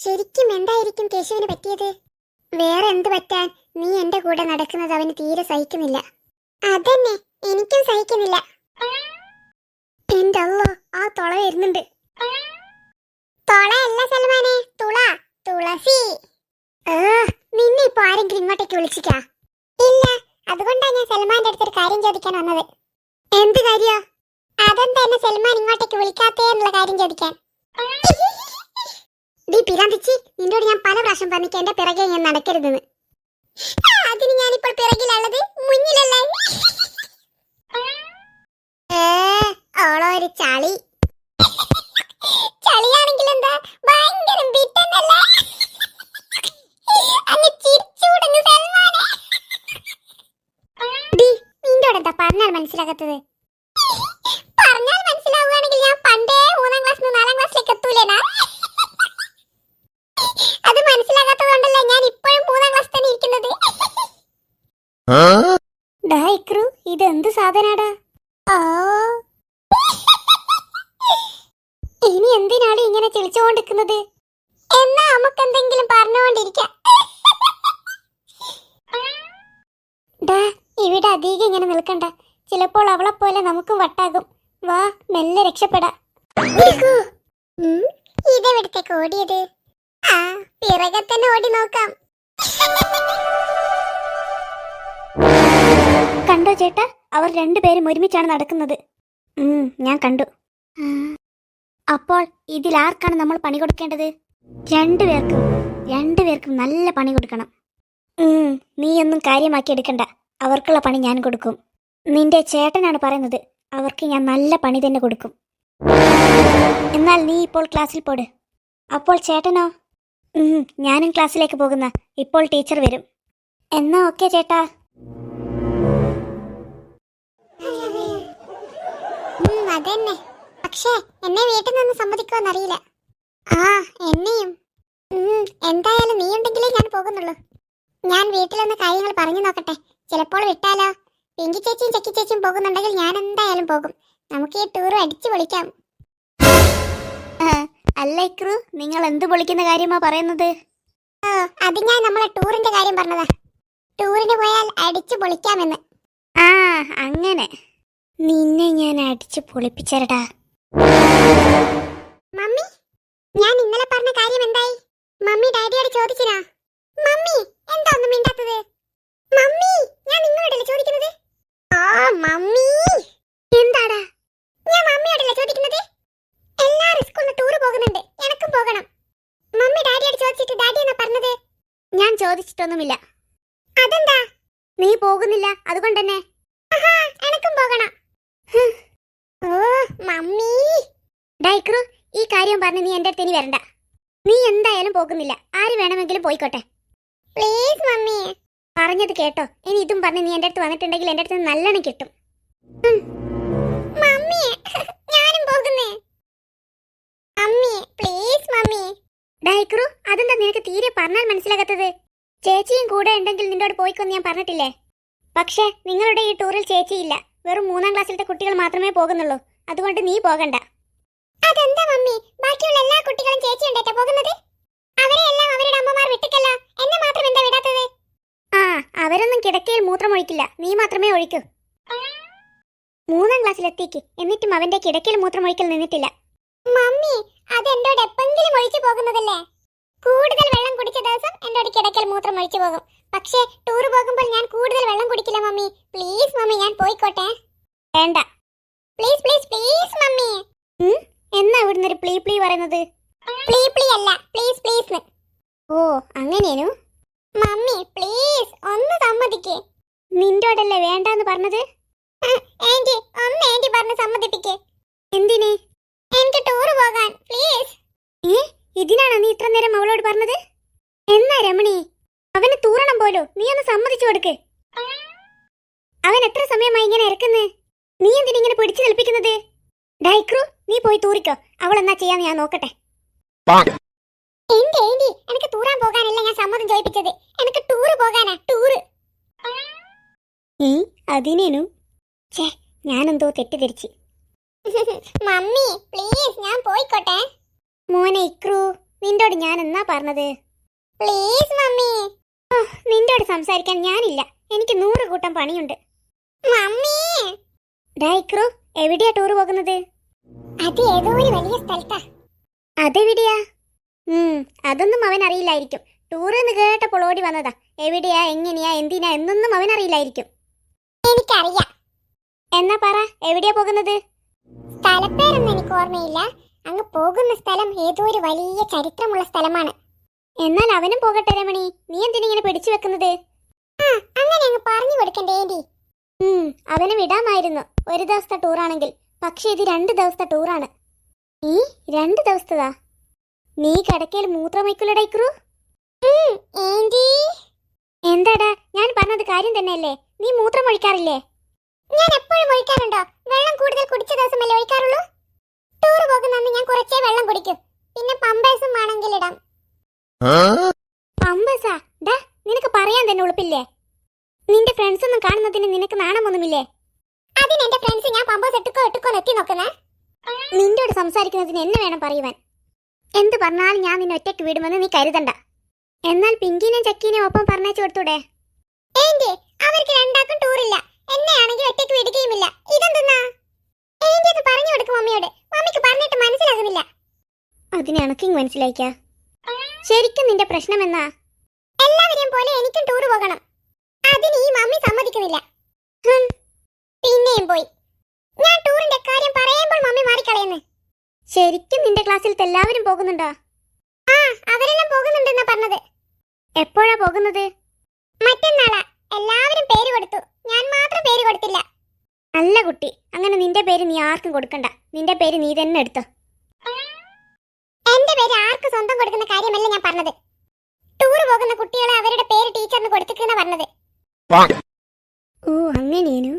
ശരിക്കും എന്തായിരിക്കും കേശുവിന് പറ്റിയത്? വേറെ എന്ത് പറ്റാൻ? നീ എന്റെ കൂടെ നടക്കുന്നത് അവന് തീരെ സഹിക്കുന്നില്ല. അതന്നെ, എനിക്കും സഹിക്കുന്നില്ല. എന്റെ അല്ലോ, ആ തുള വരുന്നുണ്ട്. തുളയല്ല സൽമാനെ, തുള, തുളസി. നിന്നെ ഇപ്പൊ ആരെങ്കിലും ഇങ്ങോട്ടേക്ക് വിളിച്ചിക്കാ? ഇല്ല, അതുകൊണ്ടാ ഞാൻ സൽമാന്റെ അടുത്തൊരു കാര്യം ചോദിക്കാൻ വന്നത്. എന്ത് കാര്യ? അതെന്താ എന്നെ സൽമാൻ ഇങ്ങോട്ടേക്ക് വിളിക്കാത്തേ എന്നുള്ള കാര്യം ചോദിക്കാൻ. നീ പിരാന്തിച്ചി, നിന്നോട് ഞാൻ പല പ്രാവശ്യം പറഞ്ഞിട്ട് എന്റെ പിറകെ ഞാൻ നടക്കരുതെന്ന്. അതിന് ഞാനിപ്പോൾ പിറകിലുള്ളത് മുന്നിലല്ലേ? ഓളൊരു ചളി. ചളിയാണെങ്കിൽ എന്താ, ഭയങ്കര ബിറ്റന്നല്ലേ? അങ്ങ് ചിരിച്ചൂടങ്ങ് സൽമാനെ. നിന്നോട് എന്താ പറഞ്ഞാൽ മനസ്സിലാകാത്തത്? പറഞ്ഞാൽ മനസ്സിലാവുകയാണെങ്കിൽ ഞാൻ പണ്ടേ 3ാം ക്ലാസ്സിൽ നിന്ന് 4ാം ക്ലാസ്സിലേക്ക് എത്തൂലേനാ? അത് മനസ്സിലാകാത്തത് കൊണ്ടല്ലേ ഞാൻ ഇപ്പോഴും 3ാം ക്ലാസ് തന്നെ ഇരിക്കുന്നത്. ഇത് എന്ത് സാധനാടാ? ഇനി എന്തിനാണ് ഇങ്ങനെ ചിരിച്ചുകൊണ്ടിരിക്കുന്നത്? എന്നാ നമുക്ക് എന്തെങ്കിലും പറഞ്ഞുകൊണ്ടിരിക്കാം. ഇവിടെ അധികം ഇങ്ങനെ നിൽക്കണ്ട, ചിലപ്പോൾ അവളെ പോലെ നമുക്കും വട്ടാകും. വാ, മെല്ലെ രക്ഷപ്പെടാം. ഇതെവിടത്തേക്ക് ഓടിയത്? പിറകെ തന്നെ ഓടി നോക്കാം. കണ്ടോ ചേട്ടാ, അവർ രണ്ടുപേരും ഒരുമിച്ചാണ് നടക്കുന്നത്. ഞാൻ കണ്ടു. അപ്പോൾ ഇതിൽ ആർക്കാണ് നമ്മൾ പണി കൊടുക്കേണ്ടത്? രണ്ടുപേർക്കും നല്ല പണി കൊടുക്കണം. നീയൊന്നും കാര്യമാക്കി എടുക്കണ്ട, അവർക്കുള്ള പണി ഞാൻ കൊടുക്കും. നിന്റെ ചേട്ടനാണ് പറയുന്നത്, അവർക്ക് ഞാൻ നല്ല പണി തന്നെ കൊടുക്കും. എന്നാൽ നീ ഇപ്പോൾ ക്ലാസ്സിൽ പോട്. അപ്പോൾ ചേട്ടനോ? ഞാനും ക്ലാസ്സിലേക്ക് പോകുന്ന. ഇപ്പോൾ ടീച്ചർ വരും. എന്നാ ഓക്കെ ചേട്ടാ. അതന്നെ, പക്ഷേ എന്നെ വീട്ടിൽ നിന്ന് സമ്മതിക്കുമെന്നറിയില്ല. എന്നെയും. എന്തായാലും നീ ഉണ്ടെങ്കിലേ ഞാൻ പോകുന്നുള്ളൂ. ഞാൻ വീട്ടിലൊന്ന് കാര്യങ്ങൾ പറഞ്ഞു നോക്കട്ടെ, ചിലപ്പോൾ വിട്ടാലോ. പിങ്കി ചേച്ചിയും ചക്കി ചേച്ചിയും പോകുന്നുണ്ടെങ്കിൽ ഞാൻ എന്തായാലും പോകും. നമുക്ക് ഈ ടൂർ അടിച്ചു പൊളിക്കാം. അല്ല ഇക്രു, നിങ്ങൾ എന്ത് പൊളിക്കുന്ന കാര്യമാ പറയുന്നത്? അത് ഞാൻ നമ്മളെ ടൂറിന്റെ കാര്യം പറഞ്ഞതാ. ടൂറിന് പോയാൽ അടിച്ചു പൊളിക്കാമെന്ന്. അങ്ങനെ. നിന്നെ ഞാൻ അടിച്ചു പൊളിപ്പിച്ചരടാ. മമ്മി, ഞാൻ ഇന്നലെ പറഞ്ഞ കാര്യം എന്തായി? മമ്മി ഡാഡിയോട് ചോദിച്ചിനാ? മമ്മി എന്താ ഒന്നും മിണ്ടാത്തത്? മമ്മി, ഞാൻ നിങ്ങളോടല്ലേ ചോദിക്കുന്നത്? മമ്മി എന്താടാ? ഞാൻ മമ്മിയോടല്ലേ ചോദിക്കുന്നത്? എല്ലാരും സ്കൂളിൽ ടൂർ പോകുന്നുണ്ട്, എനക്കും പോകണം. മമ്മി ഡാഡിയോട് ചോദിച്ചിട്ട് ഡാഡി എന്നാ പറഞ്ഞത്? ഞാൻ ചോദിച്ചിട്ടൊന്നുമില്ല. അതെന്താ? നീ പോകുന്നില്ല, അതുകൊണ്ടെന്നെ. എനക്കും പോകണം. മമ്മി. ഡൈക്രു, ഈ കാര്യം പറഞ്ഞ് നീ എന്റെ അടുത്ത് ഇനി വരണ്ട. നീ എന്തായാലും പോകുന്നില്ല, ആര് വേണമെങ്കിലും പോയിക്കോട്ടെ. Please mummy. പറഞ്ഞത് കേട്ടോ, ഇനി ഇതും പറഞ്ഞ് നീ എന്റെ അടുത്ത് വന്നിട്ടുണ്ടെങ്കിൽ എന്റെ അടുത്ത് നല്ലോണം കിട്ടും. മമ്മി, ഞാനും പോകുന്നേ. Mummy please mummy. ഡൈക്രു, അതെന്താ നിനക്ക് തീരെ പറഞ്ഞാൽ മനസ്സിലാകാത്തത്? ചേച്ചിയും കൂടെ ഉണ്ടെങ്കിൽ നിന്നോട് പോയിക്കൊന്ന് ഞാൻ പറഞ്ഞിട്ടില്ലേ? പക്ഷേ നിങ്ങളുടെ ഈ ടൂറിൽ ചേച്ചിയില്ല, വെറും 3ാം ക്ലാസ്സിലത്തെ കുട്ടികൾ മാത്രമേ പോകുന്നുള്ളൂ. അതുകൊണ്ട് നീ പോകണ്ട. അതെന്താ മമ്മി, ബാക്കിയുള്ള എല്ലാ കുട്ടികളും ചേച്ചി ഉണ്ടേറ്റാ പോകുന്നത്? അവരെ എല്ലാം അവരുടെ അമ്മമാർ വിട്ടിട്ടല്ലോ, എന്നെ മാത്രം എന്താ വിടാത്തത്? അവരൊന്നും കിടക്കയിൽ മൂത്രം ഒഴിക്കില്ല, നീ മാത്രമേ ഒഴിക്കൂ. 3ാം ക്ലാസ്സിലെത്തിക്ക്, എന്നിട്ടും അവന്റെ കിടക്കയിൽ മൂത്രം ഒഴിക്കൽ നിന്നിട്ടില്ല. മമ്മി, അത് എന്നോട് എപ്പെങ്കിലും ഒഴിച്ചു പോകുന്നതല്ലേ. കൂടുതൽ വെള്ളം കുടിച്ച ദിവസം എന്നോട് കിടക്കൽ മൂത്രം ഒഴിച്ചു പോകും. പക്ഷേ ടൂർ പോകുമ്പോൾ ഞാൻ കൂടുതൽ വെള്ളം കുടിക്കില്ല മമ്മി. പ്ലീസ് മമ്മി, ഞാൻ പോയിക്കോട്ടെ. വേണ്ട. Please please please mummy. എന്നാ ഇവിടുന്ന് ഒരു പ്ലീ പ്ലീ പറയുന്നത്? പ്ലീ പ്ലീ അല്ല, പ്ലീസ് പ്ലീസ്. അങ്ങനെയാണു? മമ്മി പ്ലീസ് ഒന്ന് സമ്മതിക്കേ. നിന്റോടല്ലേ വേണ്ടാന്ന് പറഞ്ഞത്? ആന്റി, ഒന്ന് ആന്റി പറഞ്ഞ് സമ്മതിപ്പിക്കേ. എന്തിന്? എനിക്ക് ടൂർ പോകാൻ, പ്ലീസ്. ഇതിനാണോ നീ ഇത്ര നേരം അവളോട് പറഞ്ഞത്? എന്നാ രമണി, അവന് തൂറണം പോലോ, നീ ഒന്ന് സമ്മതിച്ചു കൊടുക്ക്. അവൻ എത്ര സമയമായി ഇങ്ങനെ ഇറക്കുന്നേ? നീ എന്തിനിങ്ങനെ പിടിച്ചു നിൽപ്പിക്കുന്നത്? ഡൈക്രു, നീ പോയി തൂറിക്കോ, അവൾ എന്നാ ചെയ്യാന്ന് ഞാൻ നോക്കട്ടെ. എനിക്ക് തൂറാൻ പോകാനല്ല ഞാൻ സമ്മതം ചോദിപ്പിച്ചത്, എനിക്ക് ടൂറ് പോകാനാ. ടൂറ് അതിനു ഞാനെന്തോ തെറ്റിദ്ധരിച്ചു. മമ്മി പ്ലീസ്, ഞാൻ പോയിക്കോട്ടെ. മോനെ ഇക്രു, നിന്നോട് ഞാൻ എന്നാ പറഞ്ഞത്? Please mummy. നിന്നോട് സംസാരിക്കാൻ ഞാനില്ല. എനിക്ക് 100 കൂട്ടം പണിയുണ്ട്. മമ്മി. ഡൈക്രു, എവിടെയാ ടൂർ പോകുന്നത്? അത് ഏതോ ഒരു വലിയ സ്ഥലത്താ. അതെവിടെയാ? അതൊന്നും അവൻ അറിയില്ലായിരിക്കും. ടൂർ എന്ന് കേട്ടപ്പോൾ ഓടി വന്നതാ. എവിടെയാ, എങ്ങനെയാ, എന്തിനാ എന്നൊന്നും അവൻ അറിയില്ലായിരിക്കും. എനിക്കറിയാം. എന്നാ പറ, എവിടെയാ പോകുന്നത്? സ്ഥലപ്പേരൊന്നും എനിക്ക് ഓർമ്മയില്ല. അങ്ങ് പോകുന്ന സ്ഥലം ഏതോ ഒരു വലിയ ചരിത്രമുള്ള സ്ഥലമാണ്. എന്നാൽ അവനും പോകട്ടെ രമണി. നീ എന്തിനിങ്ങനെ പിടിച്ചു വെക്കുന്നത്? അങ്ങനെ അങ്ങ് പറഞ്ഞു കൊടുക്കണ്ടേ ഏന്റി? അവനെ വിടാമായിരുന്നു, ഒരു ദിവസത്തെ ടൂറാണെങ്കിൽ. പക്ഷെ ഇത് 2 ദിവസത്തെ ടൂറാണ്. ഈ 2 ദിവസത്തതാ? നീ കടക്കയിൽ മൂത്രമൊഴിക്കുലടൈക്രു? എന്താടാ, ഞാൻ പറഞ്ഞത് കാര്യം തന്നെയല്ലേ? നീ മൂത്രം ഒഴിക്കാറില്ലേ? ഞാൻ എപ്പോഴും ഒഴിക്കാറുണ്ടോ? വെള്ളം കൂടുതൽ കുടിച്ച ദിവസമല്ലേ ഒഴിക്കാറുള്ളൂ. ടൂർ പോകുന്ന അന്ന് ഞാൻ കുറച്ചേ വെള്ളം കുടിക്കും. പിന്നെ പമ്പേഴ്സും ആണെങ്കിൽ ഇടാം. പമ്പേഴ്സാ? ഡാ, നിനക്ക് പറയാൻ തന്നെ ഉളുപ്പില്ലേ? നിന്റെ ഫ്രണ്ട്സ് ഒന്നും കാണുന്നതിന് നിനക്ക് നാണമൊന്നുമില്ലേ? അതിന് എന്റെ ഫ്രണ്ട്സ് ഞാൻ പമ്പേഴ്സ് എട്ടുക്കോ എത്തി നോക്കുന്നേ. നിന്നോട് സംസാരിക്കുന്നതിന് എന്നെ വേണം പറയുവാൻ. എന്ത് പറഞ്ഞാലും ഞാൻ നിന്നെ ഒറ്റയ്ക്ക് വിടുമെന്ന് നീ കരുതണ്ട. എന്നാൽ പിങ്കിനെയും ചക്കീനെയും ഒപ്പം പറഞ്ഞേച്ചു കൊടുത്തൂടെ? അവർക്ക് രണ്ടാക്കും ടൂറില്ല. എന്നെ ആണെങ്കിൽ ഒറ്റയ്ക്ക് വിടുകയുമില്ല. ഇതെന്തെന്നാ? അത് പറഞ്ഞു കൊടുക്കും മമ്മിയോട്. മമ്മിക്ക് പറഞ്ഞിട്ട് മനസ്സിലാകുന്നില്ല. അതിന് എനക്കിങ് മനസ്സിലായിക്കാ. ശരിക്കും നിന്റെ പ്രശ്നം എന്നാ? എല്ലാവരെയും പോലെ എനിക്കും ടൂർ പോകണം. അതിന് ഈ മമ്മി സമ്മതിക്കുന്നില്ല. പിന്നെയും പോയി. ഞാൻ ടൂറിന്റെ കാര്യം പറയുമ്പോൾ മമ്മി മാറിക്കളയുന്നു. ശരിക്കും നിന്റെ ക്ലാസ്സിൽ എല്ലാവരും പോകുന്നുണ്ടോ? അവരെല്ലാം പോകുന്നുണ്ടെന്നാ പറഞ്ഞത്. എപ്പോഴാ പോകുന്നത്? മറ്റന്നാളാ. എല്ലാവരും പേര് കൊടുത്തു, ഞാൻ മാത്രം പേര് കൊടുത്തില്ല. നല്ല കുട്ടി. അങ്ങനെ നിന്റെ പേര് നീ ആർക്കും കൊടുക്കണ്ട. നിന്റെ പേര് നീ തന്നെ എടുത്തോ. എന്റെ പേര് ആർക്ക് സ്വന്തം കൊടുക്കുന്ന കാര്യമല്ല ഞാൻ പറഞ്ഞത്. ടൂർ പോകുന്ന കുട്ടികളെ അവരുടെ പേര് ടീച്ചറിന് കൊടുത്തിക്കുന്ന പറഞ്ഞത്. ഓ, അങ്ങനെയേനു.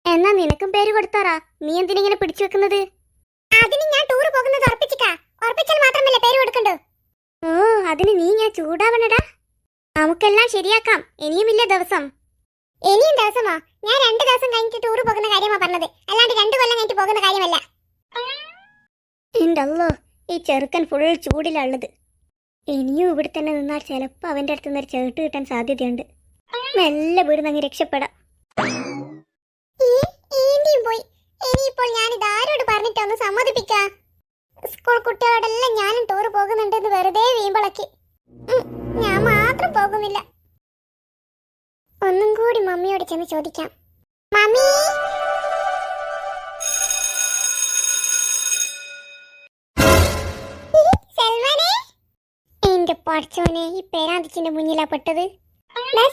എന്നാ നിനക്കും പേര് കൊടുത്താറാ. നീ എന്തിനിങ്ങനെ പിടിച്ചു വെക്കുന്നത്? അതിന് ഞാൻ ടൂർ പോകുന്നത് ഉറപ്പിച്ചാൽ മാത്രമല്ലേ പേര് കൊടുക്കണ്ടോ? ഓ, അതിന് നീ ഞാൻ ചൂടാവണടാ. നമുക്കെല്ലാം ശരിയാക്കാം. ഇനിയുമില്ല ദിവസം. ഇനിയും ദിവസമോ? ഞാൻ 2 ദിവസം കഴിഞ്ഞിട്ട് ടൂർ പോകുന്ന കാര്യമാ പറഞ്ഞത്, അല്ലാണ്ട് 2 കൊല്ലം കഴിഞ്ഞിട്ട് പോകുന്ന കാര്യമല്ല. എന്റെ അല്ലോ, ഈ ചെറുക്കൻ ഫുൾ ചൂടിലുള്ളത്. ഇനിയും ഇവിടെ തന്നെ നിന്നാൽ ചിലപ്പോ അവന്റെ അടുത്തുനിന്ന് ഒരു ചേട്ട് കിട്ടാൻ സാധ്യതയുണ്ട്. മെല്ലെ വീടുന്നങ്ങ് രക്ഷപ്പെടാം. പോയി. ഇനിയിപ്പോൾ ഞാൻ ഇതാരോട് പറഞ്ഞിട്ടൊന്ന് സമ്മതിപ്പിക്കാം? സ്കൂൾ കുട്ടികളോടെല്ലാം ഞാനും ടൂർ പോകുന്നുണ്ടെന്ന് വെറുതെ വീമ്പളക്കി. ഞാൻ മാത്രം പോകുന്നില്ല. ഒന്നും കൂടി മമ്മിയോട് ചെന്ന് ചോദിക്കാം. മമ്മി, സൽമാനെ. എന്റെ പഠിച്ചോനെ, ഈ പേരാന്തിച്ചിന്റെ മുന്നിലാ പെട്ടത്.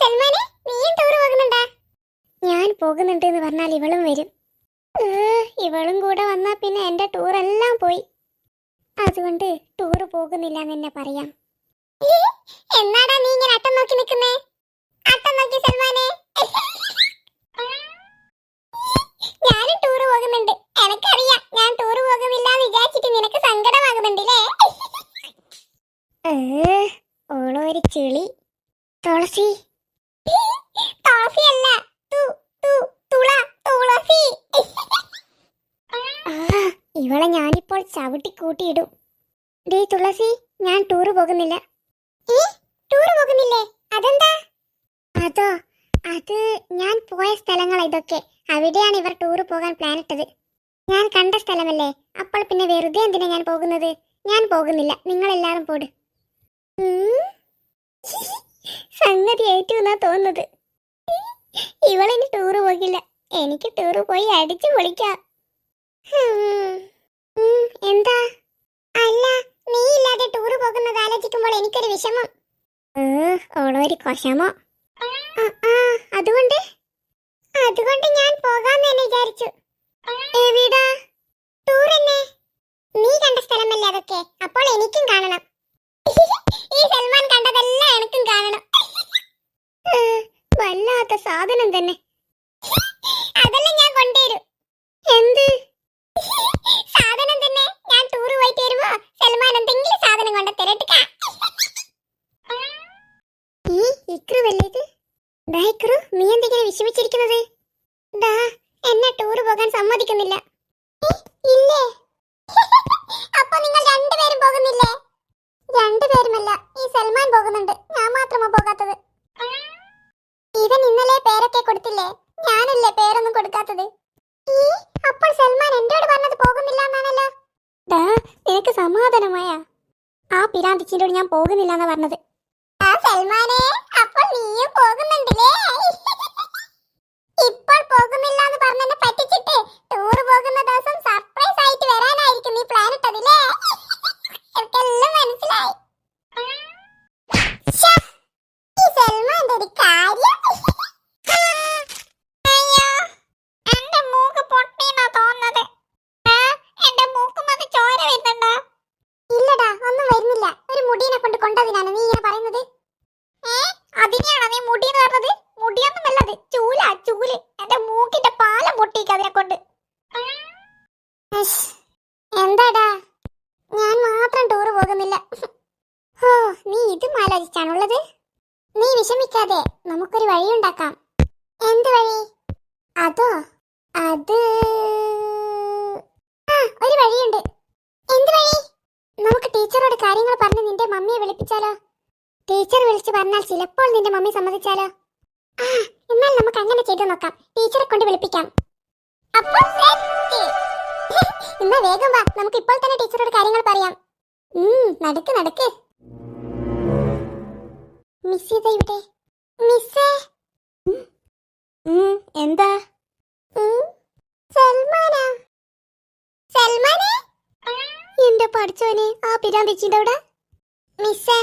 സൽമാനെ, നീയും ടൂർ പോകുന്നുണ്ടാ? ഞാൻ പോകുന്നുണ്ട് എന്ന് പറഞ്ഞാൽ ഇവളും വരും. ഇവളും കൂടെ വന്നാ പിന്നെ എന്റെ ടൂർ എല്ലാം പോയി. അതുകൊണ്ട് ടൂർ പോകുന്നില്ല എന്നെ പറയാം. എന്നാടാ നീ ഇങ്ങനെ അട്ടം നോക്കി നിൽക്കുന്നേ? അട്ടം നോക്കി സൽമാനെ. ഞാനും ടൂർ പോകുന്നുണ്ട്. എനക്കറിയാം ഞാൻ ടൂർ പോകുന്നില്ല എന്ന് വിചാരിച്ചിട്ട് നിനക്ക് സങ്കടമാകുന്നുണ്ടല്ലേ? ഓളോ ഒരു ചെളി. തുളസി. തുളസിയല്ല, തുളസി. ഇവളെ ഞാനിപ്പോൾ ചവിട്ടി കൂട്ടിയിടും. ഡേ തുളസി, ഞാൻ ടൂർ പോകുന്നില്ല. ടൂർ പോകുന്നില്ലേ? അതെന്താ? അതോ, അത് ഞാൻ പോയ സ്ഥലങ്ങൾ ഇതൊക്കെ. അവിടെയാണ് ഇവർ ടൂർ പോകാൻ പ്ലാൻ ഇട്ടത്. ഞാൻ കണ്ട സ്ഥലമല്ലേ, അപ്പോൾ പിന്നെ വെറുതെ എന്തിനാ ഞാൻ പോകുന്നത്? ഞാൻ പോകുന്നില്ല, നിങ്ങളെല്ലാരും പോട്. സംഗതി ഏറ്റു എന്നാ തോന്നുന്നത്. ഇവളിനി ടൂർ പോകില്ല. എനിക്ക് ടൂർ പോയി അടിച്ചു പൊളിക്കാം. എന്താ? അല്ല, നീ ഇല്ലാതെ ടൂർ പോകുന്നത് ആലോചിക്കുമ്പോൾ എനിക്കൊരു വിഷമം. ഓളൊരു കൊശമോ? അതുകൊണ്ട് ഞാൻ പോകാന്ന് തന്നെ വിചാരിച്ചു. എവിടാ? ടൂർ തന്നെ. നീ കണ്ട സ്ഥലമല്ലേ അതൊക്കെ, അപ്പോൾ എനിക്കും കാണണം. ഈ സൽമാൻ കണ്ടതെല്ലാം എനിക്കും കാണണം. വല്ലാത്ത സാധനം തന്നെ. അതെല്ലാം ഞാൻ കൊണ്ടുവരും. എന്ത് സാധനം തന്നെ? ഞാൻ ടൂർ പോയിട്ട് വരുമ്പോ സൽമാൻ എന്തെങ്കിലും സാധനം കൊണ്ട് തരട്ടെ. ഇക്രു വല്ലേ ഇത്? ഇക്രു, നീ എന്തെങ്കിലും വിഷമിച്ചിരിക്കുന്നത്? എന്നെ ടൂർ പോകാൻ സമ്മതിക്കുന്നില്ല. ഇല്ലേ? അപ്പൊ നിങ്ങൾ 2 പേരും പോകുന്നില്ലേ? 2 സൽമാൻ പോകുന്നുണ്ട്, ഞാൻ മാത്രമാ പോകാത്തത്. ഇവൻ ഇന്നലെ പേരൊക്കെ കൊടുത്തില്ലേ, ഞാനല്ലേ പേരൊന്നും കൊടുക്കാത്തത്. ഈ അപ്പോൾ സൽമാൻ എന്നോട് പറഞ്ഞത് പോകുന്നില്ല എന്നാണല്ലോ. നിനക്ക് സമാധാനമായ? ആ പിരാന്തിച്ചിനോട് ഞാൻ പോകുന്നില്ല എന്നാ പറഞ്ഞത്. ആ സൽമാനെ, അപ്പോൾ നീയും പോകുന്നുണ്ടല്ലേ? ഇപ്പോൾ പോകുന്നില്ല എന്ന് പറഞ്ഞെന്നെ പറ്റിച്ചിട്ട് ടൂർ പോകുന്ന ദിവസം സർപ്രൈസ് ആയിട്ട് വരാനായിരിക്കും നീ പ്ലാൻ ഇട്ടതില്ലേ? എനിക്കെല്ലാം മനസ്സിലായി. ഈ സൽമാന്റെ ഒരു കാര്യം. അയ്യോ, എന്റെ മൂക്ക് പൊട്ടിയെന്നാ തോന്നുന്നത്. എന്റെ മൂക്കുമത് ചോര വരുന്നുണ്ടോ? ഇല്ലടാ, ഒന്നും വരുന്നില്ല. ഒരു മുടീനെ കൊണ്ട് കൊണ്ടതിനാണ് നീ ഇങ്ങനെ പറയുന്നത്. അതിനെയാണോ നീ മുടി എന്ന് പറഞ്ഞത്? മുടിയൊന്നുമല്ലത്, ചൂലാ ചൂല്. എന്റെ മൂക്കിന്റെ പാലം പൊട്ടിക്ക് അതിനെ കൊണ്ട്. എന്താടാ, ഞാൻ മാത്രം ടൂറ് പോകുന്നില്ല. ഓ, നീ ഇതും ആലോചിച്ചാണുള്ളത്? നീ വിഷമിക്കാതെ, നമുക്കൊരു വഴിയുണ്ടാക്കാം. എന്ത് വഴി? അതോ, അത് ഒരു വഴിയുണ്ട്. എന്ത് വഴി? നമുക്ക് ടീച്ചറോട് കാര്യങ്ങൾ പറഞ്ഞ് നിന്റെ മമ്മിയെ വിളിപ്പിച്ചാലോ? ടീച്ചർ വിളിച്ചു പറഞ്ഞാൽ ചിലപ്പോൾ നിന്റെ മമ്മി സമ്മതിച്ചാലോ? എന്നാൽ നമുക്ക് അങ്ങനെ ചെയ്തു നോക്കാം. ടീച്ചറെ കൊണ്ട് വിളിപ്പിക്കാം. എന്നാ വേഗം വാ, നമുക്ക് ഇപ്പോൾ തന്നെ ടീച്ചറോട് കാര്യങ്ങൾ പറയാം. നടക്ക് നടക്ക്. മിസ് ചെയ്ത ഇവിടെ. മിസ്സേ. എന്താ? സൽമാനാ? സൽമാനെ? എന്റെ പഠിച്ചോനെ, ആ പിരാന്തിച്ചിന്റെ അവിടെ. മിസ്സേ,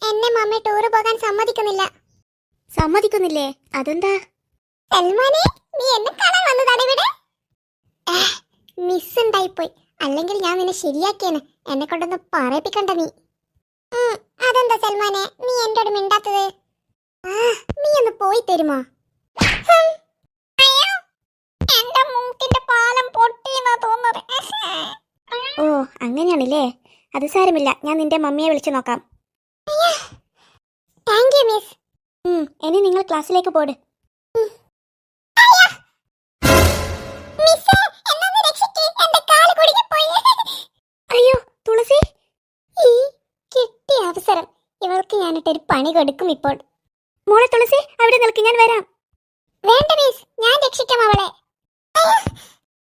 എന്നെ മമ്മി ടൂറ് പോകാൻ സമ്മതിക്കുന്നില്ല. സമ്മതിക്കുന്നില്ലേ? അതെന്താ? സൽമാനെ, നീ എന്നെ കാണാൻ വന്നതാണ് ഇവിടെ. മിസ് ഉണ്ടായിപ്പോയി, അല്ലെങ്കിൽ ഞാൻ നിന്നെ ശരിയാക്കിയേനെ. എന്നെ കൊണ്ടൊന്ന് പറയിപ്പിക്കണ്ട നീ. അതെന്താ സൽമാനെ, നീ എന്നോട് മിണ്ടാത്തത്? നീ ഒന്ന് പോയി തരുമോ? എന്റെ മൂക്കിന്റെ പാലം പൊട്ടിയെന്നാ തോന്നുന്നത്. ഓ, അങ്ങനെയാണല്ലേ. അത് സാരമില്ല, ഞാൻ നിന്റെ മമ്മിയെ വിളിച്ചു നോക്കാം. Thank you miss. ഇനി നിങ്ങൾ ക്ലാസ്സിലേക്ക് പോട്. അയ്യോ തുളസി, ഈ കിട്ടിയ അവസരം ഇവൾക്ക് ഞാനിട്ടൊരു പണി കൊടുക്കും ഇപ്പോൾ. മോളെ തുളസി, അവിടെ നിൽക്ക്, ഞാൻ വരാം. വേണ്ട മിസ്, ഞാൻ രക്ഷിക്കാം അവളെ.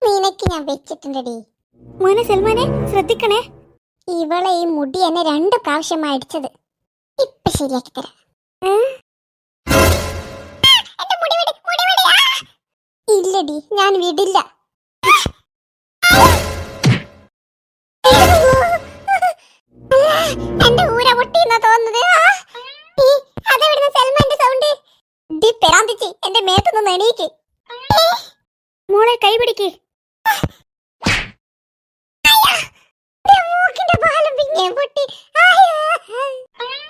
നിനക്ക് ഞാൻ വെച്ചിട്ടുണ്ടടി. മോനെ സൽമാനെ, ശ്രദ്ധിക്കണേ. ഇവളെ ഈ മുടി എന്നെ 2 പ്രാവശ്യമായി അടിച്ചത്. ഇപ്പൊ ശരിയാക്കി തരാം. ഇല്ലടി, ഞാൻ വിടില്ല. എന്റെ ഊര പൊട്ടിയെന്നാ തോന്നുന്നത്. അതെവിടുന്ന സൽമാന്റെ സൗണ്ട്? പെരാന്തിച്ച് എന്റെ മേത്തുനിന്ന് എണീക്ക്. മോളെ കൈ പിടിക്ക്.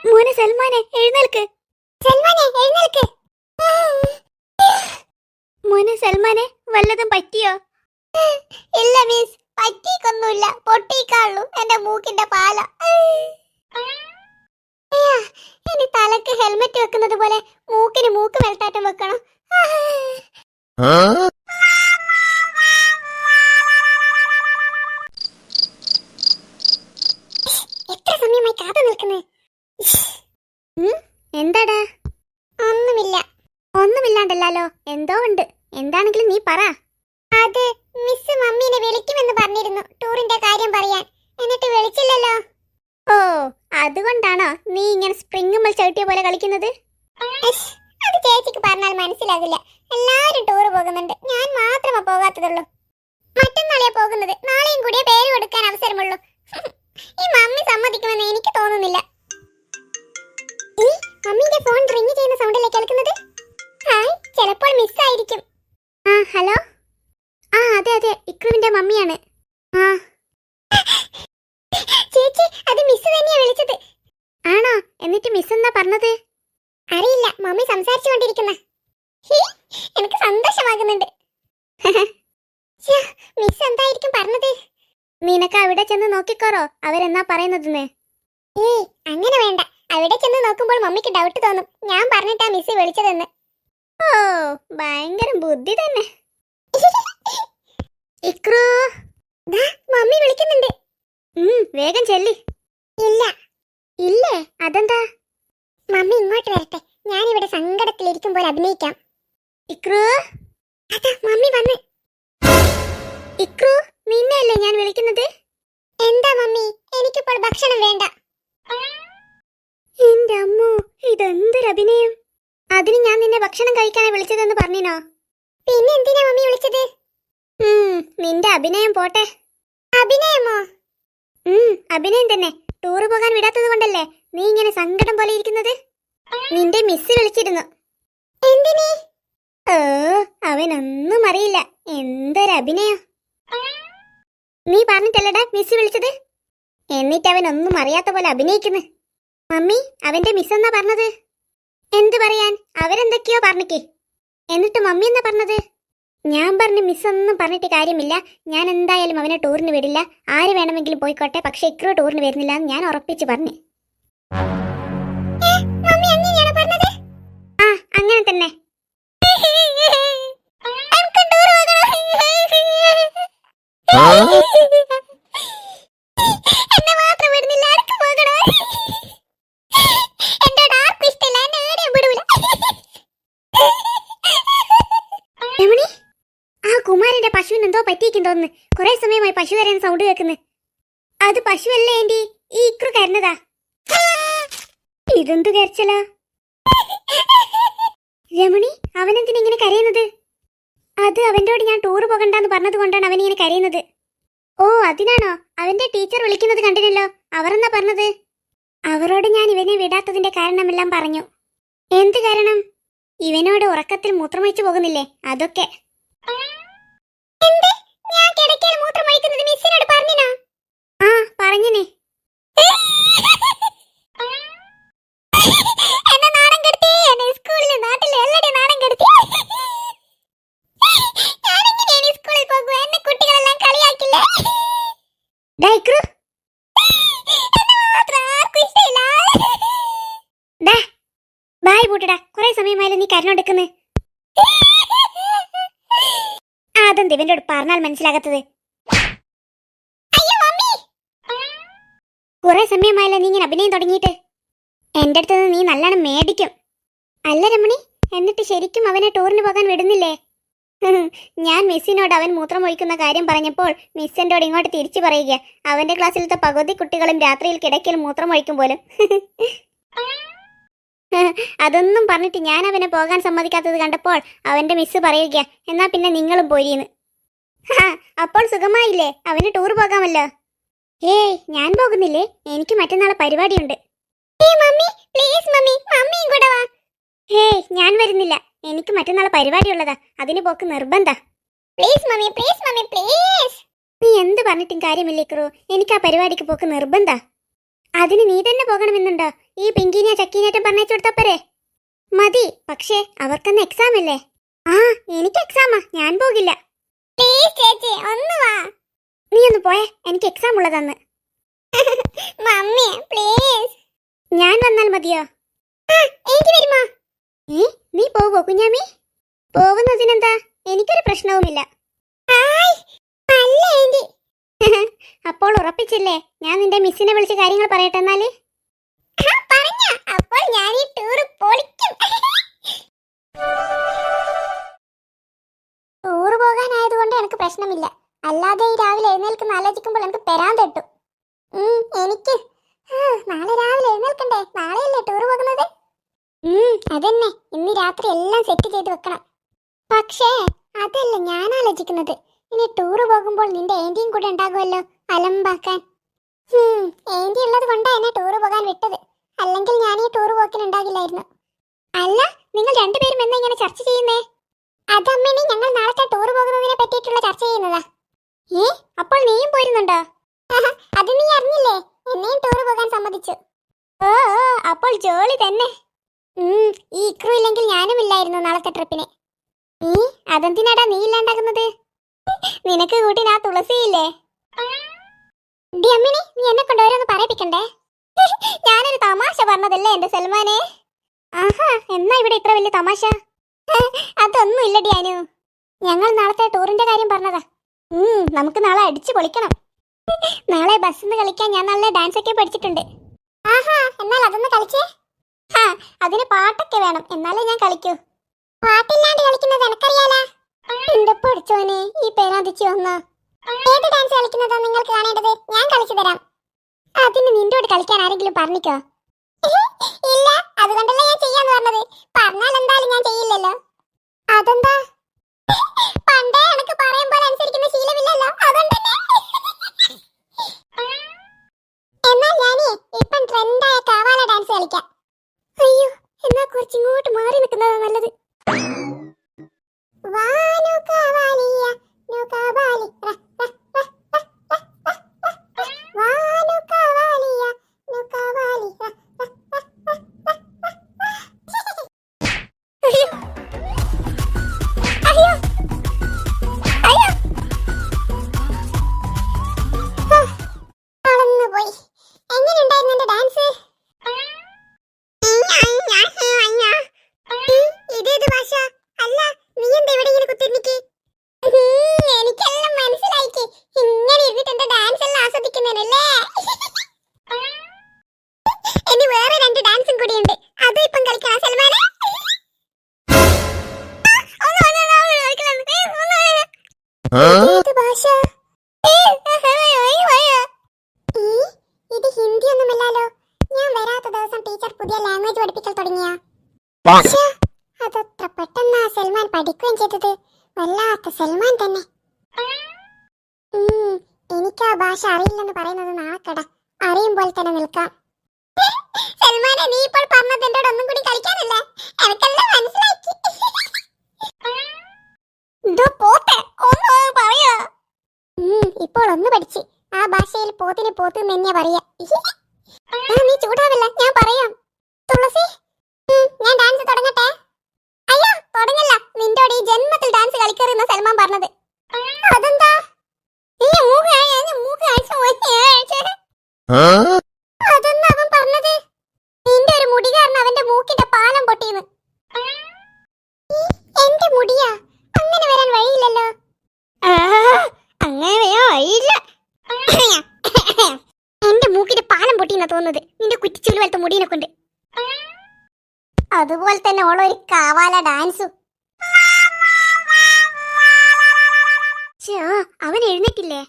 മോനെ സൽമാനെ, എഴുന്നേൽക്ക്. സൽമാനെ എഴുന്നേൽക്ക്. മോനെ സൽമാനെ, വല്ലതും പറ്റിയോ? ഇല്ല മിസ്, പറ്റിക്കൊന്നുമില്ല. പൊട്ടിക്കാളൂ എന്റെ മൂക്കിന്റെ പാല. ഇനി തലക്ക് ഹെൽമെറ്റ് വെക്കുന്നത് പോലെ മൂക്കിന് മൂക്ക് വെൽത്താട്ടം വെക്കണം. എത്ര സമയമായി കാത്തു നിൽക്കുന്നേ? എന്താടാ? ഒന്നുമില്ലാണ്ടല്ലോ. എന്തോ ഉണ്ട്. എന്താണെങ്കിലും നീ പറ. അത് മിസ് മമ്മീനെ വിളിക്കുമെന്ന് പറഞ്ഞിരുന്നു ടൂറിന്റെ കാര്യം പറയാൻ. എന്നിട്ട് വിളിച്ചില്ലല്ലോ. ഓ, അതുകൊണ്ടാണോ നീ ഇങ്ങനെ സ്പ്രിങ്ങുമ്പോൾ ചവിട്ടിയ പോലെ കളിക്കുന്നത്? അത് ചേച്ചിക്ക് പറഞ്ഞാൽ മനസ്സിലാകില്ല. എല്ലാരും ടൂറ് പോകുന്നുണ്ട്, ഞാൻ മാത്രമേ പോകാത്തതുള്ളൂ. മറ്റന്നാളെയാ പോകുന്നത്. നാളെയും കൂടിയേ പേര് കൊടുക്കാൻ അവസരമുള്ളൂ. ഈ മമ്മി സമ്മതിക്കുമെന്ന് എനിക്ക് തോന്നുന്നില്ല. ഈ മമ്മിന്റെ ഫോൺ റിംഗ് ചെയ്യുന്ന സൗണ്ടല്ലേ കേൾക്കുന്നത്? ഹായ്, ചിലപ്പോൾ മിസ്സായിരിക്കും. ഹലോ. അതെ, ഇക്രുവിന്റെ മമ്മിയാണ്. ചേച്ചി, അത് മിസ് തന്നെയാ വിളിച്ചത്. ആണോ? എന്നിട്ട് മിസ് എന്താ പറഞ്ഞത്? അറിയില്ല, മമ്മി സംസാരിച്ചുകൊണ്ടിരിക്കുന്ന. എനിക്ക് സന്തോഷമാകുന്നുണ്ട്. മിസ് എന്തായിരിക്കും പറഞ്ഞത്? നിനക്ക് അവിടെ ചെന്ന് നോക്കിക്കോറോ അവരെന്നാ പറയുന്നതെന്ന്. അങ്ങനെ വേണ്ട. അവിടെ ചെന്ന് നോക്കുമ്പോൾ മമ്മിക്ക് ഡൗട്ട് തോന്നും ഞാൻ പറഞ്ഞിട്ടാ മിസ് വിളിച്ചതെന്ന്. ഓ, ഭയങ്കര ബുദ്ധി തന്നെ. ഇക്രു, മമ്മി വിളിക്കുന്നുണ്ട്. വേഗം ചെല്ലി. ഇല്ലേ? അതെന്താ? മമ്മി ഇങ്ങോട്ട് വരട്ടെ, ഞാനിവിടെ സങ്കടത്തിലിരിക്കുമ്പോൾ അഭിനയിക്കാം. ഇക്രു, അതാ മമ്മി വന്ന്. ഇക്രു, നിന്നെയല്ലേ ഞാൻ വിളിക്കുന്നത്? എന്താ മമ്മി? എനിക്കിപ്പോൾ ഭക്ഷണം വേണ്ട. എന്റെ അമ്മോ, ഇതെന്തൊരു അഭിനയം! അതിന് ഞാൻ നിന്നെ ഭക്ഷണം കഴിക്കാനായി വിളിച്ചതെന്ന് പറഞ്ഞിനോ? പിന്നെ എന്തിനാ മമ്മി വിളിച്ചത്? നിന്റെ അഭിനയം പോട്ടെ. അഭിനയമോ? അഭിനയം തന്നെ. ടൂറ് പോകാൻ വിടാത്തത് കൊണ്ടല്ലേ നീ ഇങ്ങനെ സങ്കടം പോലെ ഇരിക്കുന്നത്? നിന്റെ മിസ് വിളിച്ചിരുന്നു. എന്തിനീ? അവനൊന്നും അറിയില്ല. എന്തൊരു അഭിനയം! നീ പറഞ്ഞിട്ടല്ലടാ മിസ് വിളിച്ചത്? എന്നിട്ട് അവനൊന്നും അറിയാത്ത പോലെ അഭിനയിക്കുന്നു. മമ്മി, അവന്റെ മിസ് എന്നാ പറഞ്ഞത്? എന്ത് പറയാൻ, അവരെന്തൊക്കെയോ പറഞ്ഞിക്കേ. എന്നിട്ട് മമ്മി എന്നാ പറഞ്ഞത്? ഞാൻ പറഞ്ഞു മിസ് ഒന്നും പറഞ്ഞിട്ട് കാര്യമില്ല, ഞാൻ എന്തായാലും അവനെ ടൂറിന് വിടില്ല, ആര് വേണമെങ്കിലും പോയിക്കോട്ടെ, പക്ഷെ ഇക്രോ ടൂറിന് വരുന്നില്ല എന്ന് ഞാൻ ഉറപ്പിച്ച് പറഞ്ഞു. ആ, അങ്ങനെ തന്നെ. എന്നെ മാത്രം വിടുന്നില്ല, ആർക്ക് പോകണോ? എന്നോട് ആർക്കും ഇഷ്ടമില്ല, എന്നെ ഏടെയും വിടൂല. രമണി, ആ കുമാരന്റെ പശുവിന് എന്തോ പറ്റിയിരിക്കും തോന്നുന്നു. കുറെ സമയമായി പശു കരയുന്ന സൗണ്ട് കേൾക്കുന്നു. അത് പശുവല്ലേ ആന്റി, ഈ ഇക്രു കരഞ്ഞതാ. ഇതെന്ത് കരച്ചലാ? രമണി, അവനെന്തിനാ ഇങ്ങനെ കരയുന്നത്? അത് അവൻ്റെയോട് ഞാൻ ടൂറ് പോകണ്ടെന്ന് പറഞ്ഞത് കൊണ്ടാണ് അവനിങ്ങനെ കരയുന്നത്. ഓ, അതിനാണോ? അവന്റെ ടീച്ചർ വിളിക്കുന്നത് കണ്ടിനല്ലോ, അവർ എന്നാ പറഞ്ഞത്? അവരോട് ഞാൻ ഇവനെ വിടാത്തതിന്റെ കാരണമെല്ലാം പറഞ്ഞു. എന്ത് കാരണം? ഇവനോട് ഉറക്കത്തിൽ മൂത്രമൊഴിച്ചു പോകുന്നില്ലേ, അതൊക്കെ. ആ, പറഞ്ഞിനെ. ബായ് പൂട്ടടാ, കുറെ സമയമായാലും നീ കരഞ്ഞോണ്ടിരിക്കുന്നു. അതെന്ത് ഇവന്റെ പറഞ്ഞാൽ മനസ്സിലാകാത്തത്? കുറെ സമയമായല്ലോ നീ ഇങ്ങനെ അഭിനയം തുടങ്ങിയിട്ട്. എന്റെ അടുത്ത് നീ നല്ലോണം മേടിക്കും. അല്ല രമണി, എന്നിട്ട് ശരിക്കും അവനെ ടൂറിന് പോകാൻ വിടുന്നില്ലേ? ഞാൻ മിസ്സിനോട് അവൻ മൂത്രം ഒഴിക്കുന്ന കാര്യം പറഞ്ഞപ്പോൾ മിസ് എന്നോട് ഇങ്ങോട്ട് തിരിച്ചു പറയുക, അവന്റെ ക്ലാസ്സിലത്തെ പകുതി കുട്ടികളും രാത്രിയിൽ കിടക്കൽ മൂത്രം ഒഴിക്കും പോലും. അതൊന്നും പറഞ്ഞിട്ട് ഞാൻ അവനെ പോകാൻ സമ്മതിക്കാത്തത് കണ്ടപ്പോൾ അവന്റെ മിസ് പറയുക, എന്നാ പിന്നെ നിങ്ങളും പോരീന്ന്. അപ്പോൾ സുഖമായില്ലേ, അവന് ടൂർ പോകാമല്ലോ. ഏയ്, ഞാൻ പോകുന്നില്ലേ, എനിക്ക് മറ്റന്നാളെ പരിപാടിയുണ്ട്. ഹേയ്, ഞാൻ വരുന്നില്ല, എനിക്ക് മറ്റന്നാളെ പരിപാടിയുള്ളതാ, അതിന് പോക്ക് നിർബന്ധ. നീ എന്ത് പറഞ്ഞിട്ടും കാര്യമില്ലേ ക്രൂ, എനിക്ക് ആ പരിപാടിക്ക് പോക്ക് നിർബന്ധ. അതിന് നീ തന്നെ പോകണമെന്നുണ്ടോ? ഈ പിങ്കിനിയ ചക്കീനേറ്റം പറഞ്ഞേച്ചു കൊടുത്തപ്പോരെ? മതി, പക്ഷേ അവർക്കെന്ന് എക്സാം അല്ലേ? ആ, എനിക്ക് എക്സാമാ, ഞാൻ പോകില്ല. നീ ഒന്ന് പോയേ, എനിക്ക് എക്സാം ഉള്ളതന്ന്. ഞാൻ വന്നാൽ മതിയോ? നീ പോവോ കുഞ്ഞാമി? പോകുന്നതിനെന്താ, എനിക്കൊരു പ്രശ്നവുമില്ല. അപ്പോൾ ഉറപ്പിച്ചില്ലേ, ഞാൻ നിന്റെ മിസ്സിനെ വിളിച്ച് കാര്യങ്ങൾ പറയട്ടെ എന്നാല്. ടൂറ് പോകാനായതുകൊണ്ട് എനിക്ക് പ്രശ്നമില്ല, അല്ലാതെ ഈ രാവിലെ എഴുന്നേൽക്കുന്ന ആലോചിക്കുമ്പോൾ എനിക്ക് പെരാൻ തട്ടു. എനിക്ക് നാളെ രാവിലെ എഴുന്നേൽക്കണ്ടേ, നാളെയല്ലേ ടൂറ് പോകുന്നത്? അതന്നെ, ഇന്ന് രാത്രി എല്ലാം സെറ്റ് ചെയ്ത് വെക്കണം. പക്ഷേ അതല്ല ഞാൻ ആലോചിക്കുന്നത്, ഇനി ടൂറ് പോകുമ്പോൾ നിന്റെ ഏന്റിയും കൂടെ ഉണ്ടാകുമല്ലോ അലമ്പാക്കാൻ. ഏന്റി ഉള്ളത് കൊണ്ടാ എന്നെ ടൂറ് പോകാൻ വിട്ടത്, അല്ലെങ്കിൽ ഞാൻ ഈ ടൂറ് പോക്കിനുണ്ടാകില്ലായിരുന്നു. അല്ല, നിങ്ങൾ രണ്ടുപേരും എന്നാ ഇങ്ങനെ ചർച്ച ചെയ്യുന്നേ? അതമ്മേനി, ഞങ്ങൾ നാളത്തെ ടൂറ് പോകുന്നതിനെ പറ്റിയിട്ടുള്ള ചർച്ച ചെയ്യുന്നതാ. അപ്പോൾ നീയും പോയിരുന്നുണ്ടോ? അത് നീ അറിഞ്ഞില്ലേ, എന്നെയും ടൂറ് പോകാൻ സമ്മതിച്ചു. ഓ, അപ്പോൾ ജോളി തന്നെ. ഈ ഇക്രു ഇല്ലെങ്കിൽ ഞാനും ഇല്ലായിരുന്നു നാളത്തെ ട്രിപ്പിന്. അതെന്തിനാടാ നീ ഇല്ലാണ്ടാകുന്നത്? നിനക്ക് കൂട്ടി ആ തുളസിയില്ലേ? ഡി അമ്മിണി, നീ എന്നെ കൊണ്ടുവരൊന്ന് പറയിപ്പിക്കണ്ടേ? ഞാനൊരു തമാശ പറഞ്ഞതല്ലേ എന്റെ സൽമാനെ. ആഹാ, എന്നാ ഇവിടെ ഇത്ര വലിയ തമാശ? അതൊന്നും ഇല്ലടി അനു, ഞങ്ങൾ നാളത്തെ ടൂറിന്റെ കാര്യം പറഞ്ഞതാ. നമുക്ക് നാളെ അടിച്ചു പൊളിക്കണം. നാളെ ബസ്സിന്ന് കളിക്കാൻ ഞാൻ നല്ല ഡാൻസ് ഒക്കെ പഠിച്ചിട്ടുണ്ട്. ആഹാ, എന്നാൽ അതൊന്ന് കളിച്ചേ. അതിന് പാട്ടൊക്കെ വേണം, എന്നാലേ ഞാൻ കളിക്കൂ. പാട്ടില്ലാണ്ട് കളിക്കുന്നത് എനക്കറിയാലോ. എന്റെ പഠിച്ചോനെ, ഈ പേരാതിച്ചു വന്ന ഏത് ഡാൻസ് കളിക്കുന്നതാ നിങ്ങൾക്ക് കാണേണ്ടത്? ഞാൻ കളിച്ചു തരാം. അതിന് നിന്നോട് കളിക്കാൻ ആരെങ്കിലും പറഞ്ഞിക്കോ? ഇല്ല, അതുകൊണ്ടല്ലേ ഞാൻ ചെയ്യാന്ന് പറഞ്ഞത്. പറഞ്ഞാൽ എന്തായാലും ഞാൻ ചെയ്യില്ലല്ലോ. അതെന്താ? പണ്ടേ എനിക്ക് പറയും പോലെ അനുസരിക്കുന്ന ശീലമില്ലല്ലോ, അതുകൊണ്ടല്ലേ. എന്നാൽ ഞാനേ ഇപ്പം ട്രെൻഡായ കാവാല ഡാൻസ് കളിക്കാം. അയ്യോ, എന്നാ കുറച്ചിങ്ങോട്ട് മാറി നിൽക്കുന്നതാ നല്ലത്. വാനു കാവാലിയ നു കാവാലി വാനു കാവാലിയ നു കാവാലി. അയ്യോ അയ്യോ, പോയി. എങ്ങനെയുണ്ടായിരുന്നു എന്റെ ഡാൻസ്? ഇതേത് ഭാഷ? അല്ല, നീ എന്താ ഇവിടെ ഇങ്ങനെ കുത്തിരിക്ക്? എനിക്കെല്ലാം മനസ്സിലായിക്ക്. ഇങ്ങനെ ഇരുന്നിട്ട് എന്റെ ഡാൻസ് എല്ലാം ആസ്വദിക്കുന്നല്ലേ? ഇനി വേറെ 2 ഡാൻസും കൂടിയുണ്ട്, അതും ഇപ്പം കളിക്കണം സൽമാനെ. ഏത് ഭാഷ? ഇത് ഹിന്ദി ഒന്നുമല്ലല്ലോ. ഞാൻ വരാത്ത ദിവസം ടീച്ചർ പുതിയ ലാംഗ്വേജ് പഠിപ്പിക്കൽ തുടങ്ങിയ. അതത്ര പെട്ടെന്നാ സൽമാൻ പഠിക്കുകയും ചെയ്തത്. വല്ലാത്ത സൽമാൻ തന്നെ. എനിക്ക് ആ ഭാഷ അറിയില്ലെന്ന് പറയുന്നത് നാണക്കട. അറിയുമ്പോൾ തന്നെ നിൽക്കാം. സൽമാനെ, നീ ഇപ്പോൾ പറഞ്ഞത് എന്നോട് ഒന്നും കൂടി കളിക്കാനല്ലേ? എനിക്കെല്ലാം മനസ്സിലാക്കി. ഇപ്പോൾ ഒന്ന് പഠിച്ച്. ആ ഭാഷയിൽ പോത്തിന് പോത്ത് തന്നെ പറയാ. നീ ചൂടാവില്ല, ഞാൻ പറയാം. തുളസി, ഞാൻ ഡാൻസ് തുടങ്ങട്ടെ? അയ്യോ, തുടങ്ങല്ല. നിന്നോട് ഈ ജന്മത്തിൽ ഡാൻസ് കളിക്കരുന്ന സൽമാൻ പറഞ്ഞത്. അതെന്താ? അതെന്താ അവൻ പറഞ്ഞത്? നിന്റെ ഒരു മുടി കാരണം അവന്റെ മൂക്കിന്റെ പാലം പൊട്ടിയെന്ന്. എന്റെ മുടിയാ? അങ്ങനെ വരാൻ വഴിയില്ലല്ലോ. അങ്ങനെ വരാൻ വഴിയില്ല. എന്റെ മൂക്കിന്റെ പാലം പൊട്ടിയെന്നാ തോന്നുന്നത്, നിന്റെ കുറ്റിച്ചൂല് പോലത്തെ മുടീനെ കൊണ്ട്. അതുപോലെ തന്നെ ഓളൊരു കാവാല ഡാൻസും. അവൻ എഴുന്നേറ്റില്ലേ?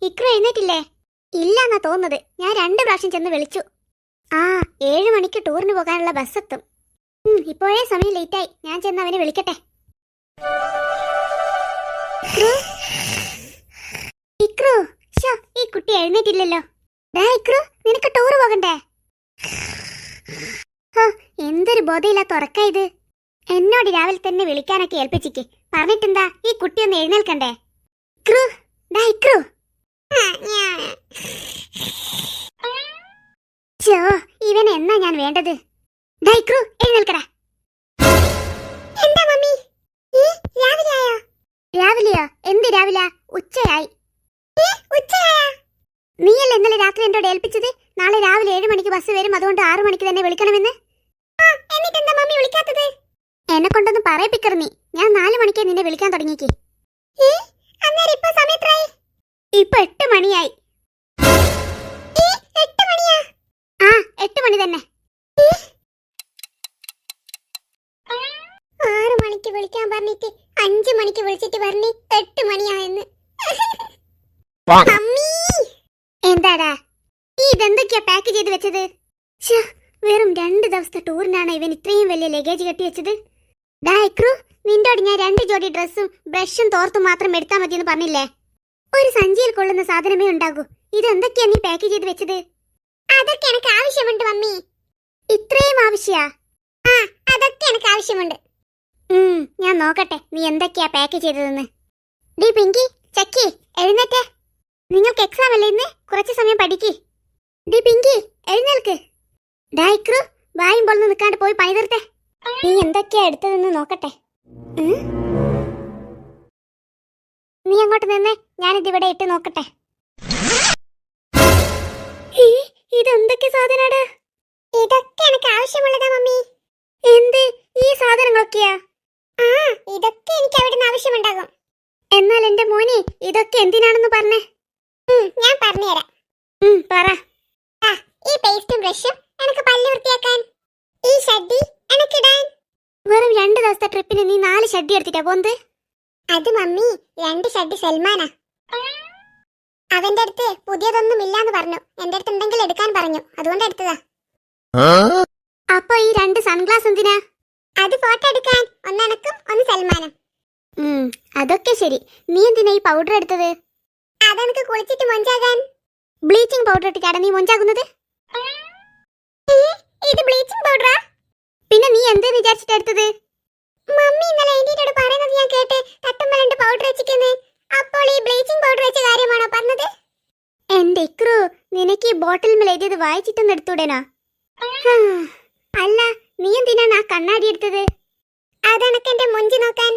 ഇക്രു എഴുന്നേറ്റില്ലേ? ഇല്ലെന്നാ തോന്നുന്നത്. ഞാൻ 2 പ്രാവശ്യം ചെന്ന് വിളിച്ചു. 7 മണിക്ക് ടൂറിന് പോകാനുള്ള ബസ് എത്തും. ഇപ്പോഴേ സമയം ലേറ്റായി. ഞാൻ ചെന്ന് അവനെ വിളിക്കട്ടെ. ഇക്രു, ഈ കുട്ടി എഴുന്നേറ്റില്ലല്ലോ. ഇക്രു, നിനക്ക് ടൂർ പോകണ്ടേ? എന്തൊരു ബോധയില്ലാത്ത ഉറക്ക ഇത്. എന്നോട് രാവിലെ തന്നെ വിളിക്കാനൊക്കെ ഏൽപ്പിച്ചിക്ക്. പറഞ്ഞിട്ടെന്താ, ഈ കുട്ടി ഒന്ന് എഴുന്നേൽക്കണ്ടേ? ഇക്രു, ഇക്രു. ഇവൻ എന്നാ ഞാൻ വേണ്ടത്? ഇക്രു, എഴുന്നേൽക്കടാ. എന്താ മമ്മി, രാവിലെയോ? രാവിലെയോ? എന്ത് രാവിലെ? ഉച്ചയായി. നീയല്ലേ ഇന്നലെ രാത്രി എന്നോട് ഏൽപ്പിച്ചത് നാളെ രാവിലെ 7 മണിക്ക് ബസ് വരും, അതുകൊണ്ട് 6 മണിക്ക് തന്നെ വിളിക്കണമെന്ന്. എന്നിട്ടെന്താ മമ്മി വിളിക്കാത്തത്? എന്നെ കൊണ്ടൊന്നും പറയിപ്പിക്കറ നീ. ഞാൻ 4 മണിക്കേ നിന്നെ വിളിക്കാൻ തുടങ്ങിയേക്ക്. ഇപ്പൊ 8 മണിയായി. 8 മണിയാ? 8 മണി തന്നെ. 6 മണിക്ക് വിളിക്കാൻ പറഞ്ഞിട്ട് 5 മണിക്ക് വിളിച്ചിട്ട് പറഞ്ഞ് 8 മണിയായെന്ന്. എന്താടാ ഇതെന്തൊക്കെയാ പാക്ക് ചെയ്ത് വെച്ചത്? വെറും 2 ദിവസത്തെ ടൂറിനാണ് ഇവൻ ഇത്രയും വലിയ ലഗേജ് കെട്ടി വെച്ചത്. ഇക്രു, നിന്നോട് ഞാൻ 2 ജോഡി ഡ്രസ്സും ബ്രഷും തോർത്തും മാത്രം എടുത്താൽ മതിയെന്ന് പറഞ്ഞില്ലേ? ഒരു സഞ്ചിയിൽ കൊള്ളുന്ന സാധനമേ ഉണ്ടാകൂ. ഇതെന്തൊക്കെയാ നീ പാക്ക് ചെയ്ത് വെച്ചത്? അതൊക്കെ എനിക്ക് ആവശ്യമുണ്ട് മമ്മി. ഇത്രയും ആവശ്യാ? അതൊക്കെ എനിക്ക് ആവശ്യമുണ്ട്. ഞാൻ നോക്കട്ടെ നീ എന്തൊക്കെയാ പാക്ക് ചെയ്തതെന്ന്. ഡി പിങ്കി, ചക്കി, എഴുന്നേറ്റേ. നിങ്ങൾക്ക് എക്സാം അല്ലേ ഇന്ന്? കുറച്ച് സമയം പഠിക്ക്. ഡി പിങ്കി, എഴുന്നേൽക്ക്. ഇക്രു, വായും പൊളന്ന് നിൽക്കാണ്ട് പോയി പണി തീർത്തേ. നീ എന്തൊക്കെയാ എടുത്തതെന്ന് നോക്കട്ടെ. നീ അങ്ങോട്ട് നിന്നേ, ഞാനിതിവിടെ ഇട്ട് നോക്കട്ടെ. ഇതെന്തൊക്കെ സാധനാടാ? ഇതൊക്കെ എനിക്ക് ആവശ്യമുള്ളതാ മമ്മി. എന്ത് ഈ സാധനങ്ങളൊക്കെയാ? ഇതൊക്കെ എനിക്ക് അവിടുന്ന് ആവശ്യമുണ്ടാകും. എന്നാൽ എന്റെ മോനെ ഇതൊക്കെ എന്തിനാണെന്ന് പറഞ്ഞേ. ഞാൻ പറഞ്ഞുതരാം. പറ. ഈ പേസ്റ്റും ബ്രഷും എനിക്ക് പല്ല് വൃത്തിയാക്കാൻ. ഈ 4 ഷഡ്ഡി എടുത്തിട്ടാ പോന്ത്? അത് മമ്മി 2 ഷഡ്ഡി സൽമാനാ. അവന്റെ അടുത്ത് പുതിയതൊന്നും ഇല്ലാന്ന് പറഞ്ഞു. എന്റെ അടുത്ത് ഉണ്ടെങ്കിൽ എടുക്കാൻ പറഞ്ഞു, അതുകൊണ്ട് എടുത്തതാ. അപ്പൊ ഈ 2 സൺഗ്ലാസ് എന്തിനാ? അത് ഫോട്ടോ എടുക്കാൻ, ഒന്ന് എനക്കും ഒന്ന് സൽമാനും. അതൊക്കെ ശരി. നീ എന്തിനാ ഈ പൗഡർ എടുത്തത്? അതെനിക്ക് കുളിച്ചിട്ട് മൊഞ്ചാകാൻ. ബ്ലീച്ചിങ് പൗഡർ ഇട്ടിട്ടാണ് നീ മൊഞ്ചാകുന്നത്? ഇത് ബ്ലീച്ചിങ് പൗഡറാ? പിന്നെ നീ എന്ത് വിചാരിച്ചിട്ട് എടുത്തത്? മമ്മി ഇന്നലെ എന്റിനോട് പറയുന്നത് ഞാൻ കേട്ട്, തട്ടുമ്മ 2 പൗഡർ വെച്ചിരിക്കുന്നു. അപ്പോൾ ഈ ബ്ലീച്ചിങ് പൗഡർ വെച്ച കാര്യമാണോ പറഞ്ഞത്? എന്റെ ഇക്രു, നിനക്ക് ഈ ബോട്ടിൽ മേൽ എഴുതിയത് വായിച്ചിട്ടൊന്നും എടുത്തൂടേനാ? അല്ല, നീ എന്തിനാണ് ആ കണ്ണാടി എടുത്തത്? അതെനക്ക് എന്റെ മുഞ്ചി നോക്കാൻ.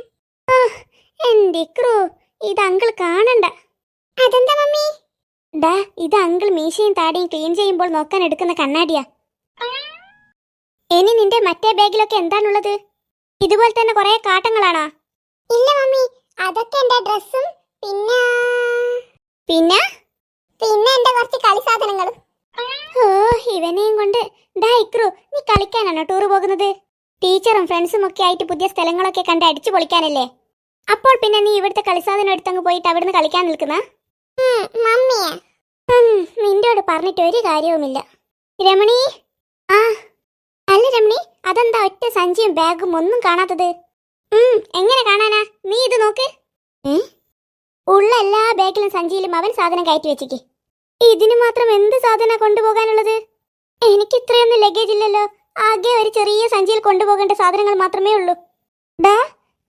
എന്റെ ഇക്രു, ഇത് അങ്കിൾ കാണണ്ട. അതെന്താ മമ്മി? ഡാ, ഇത് അങ്കിൾ മീശയും താടിയും ക്ലീൻ ചെയ്യുമ്പോൾ നോക്കാൻ എടുക്കുന്ന കണ്ണാടിയാ. ഇനി നിന്റെ മറ്റേ ബാഗിലൊക്കെ എന്താണുള്ളത്? ഇതുപോലെ തന്നെ കുറെ കാട്ടങ്ങളാണോ? ഇല്ല മമ്മി, അതൊക്കെ എന്റെ ഡ്രസ്സും പിന്നെ പിന്നെ പിന്നെ എന്റെ കുറച്ച് കളി സാധനങ്ങളും. ഓ, ഇവനെയും കൊണ്ട്. ഡാ ഇക്രു, നീ കളിക്കാനാണോ ടൂർ പോകുന്നത്? ടീച്ചറും ഫ്രണ്ട്സും ഒക്കെ ആയിട്ട് പുതിയ സ്ഥലങ്ങളൊക്കെ കണ്ട് അടിച്ചു പൊളിക്കാനല്ലേ? അപ്പോൾ പിന്നെ നീ ഇവിടുത്തെ കളിസാധനം എടുത്തങ്ങ് പോയിട്ട് അവിടുന്ന് കളിക്കാൻ നിൽക്കുന്ന? മമ്മിയെ നിന്റോട് പറഞ്ഞിട്ട് ഒരു കാര്യവുമില്ല. രമണി. ആ അല്ല രമണി, അതെന്താ ഒറ്റ സഞ്ചിയും ബാഗും ഒന്നും കാണാത്തത്? എങ്ങനെ കാണാനാ? നീ ഇത് നോക്ക്. ഉള്ള എല്ലാ ബാഗിലും സഞ്ചിയിലും അവൻ സാധനം കയറ്റി വെച്ചിക്ക്. ഇതിന് മാത്രം എന്ത് സാധന കൊണ്ടുപോകാനുള്ളത്? എനിക്ക് ഇത്രയൊന്നും ലഗേജ് ഇല്ലല്ലോ. ആകെ ഒരു ചെറിയ സഞ്ചിയിൽ കൊണ്ടുപോകേണ്ട സാധനങ്ങൾ മാത്രമേ ഉള്ളൂ. ഡാ,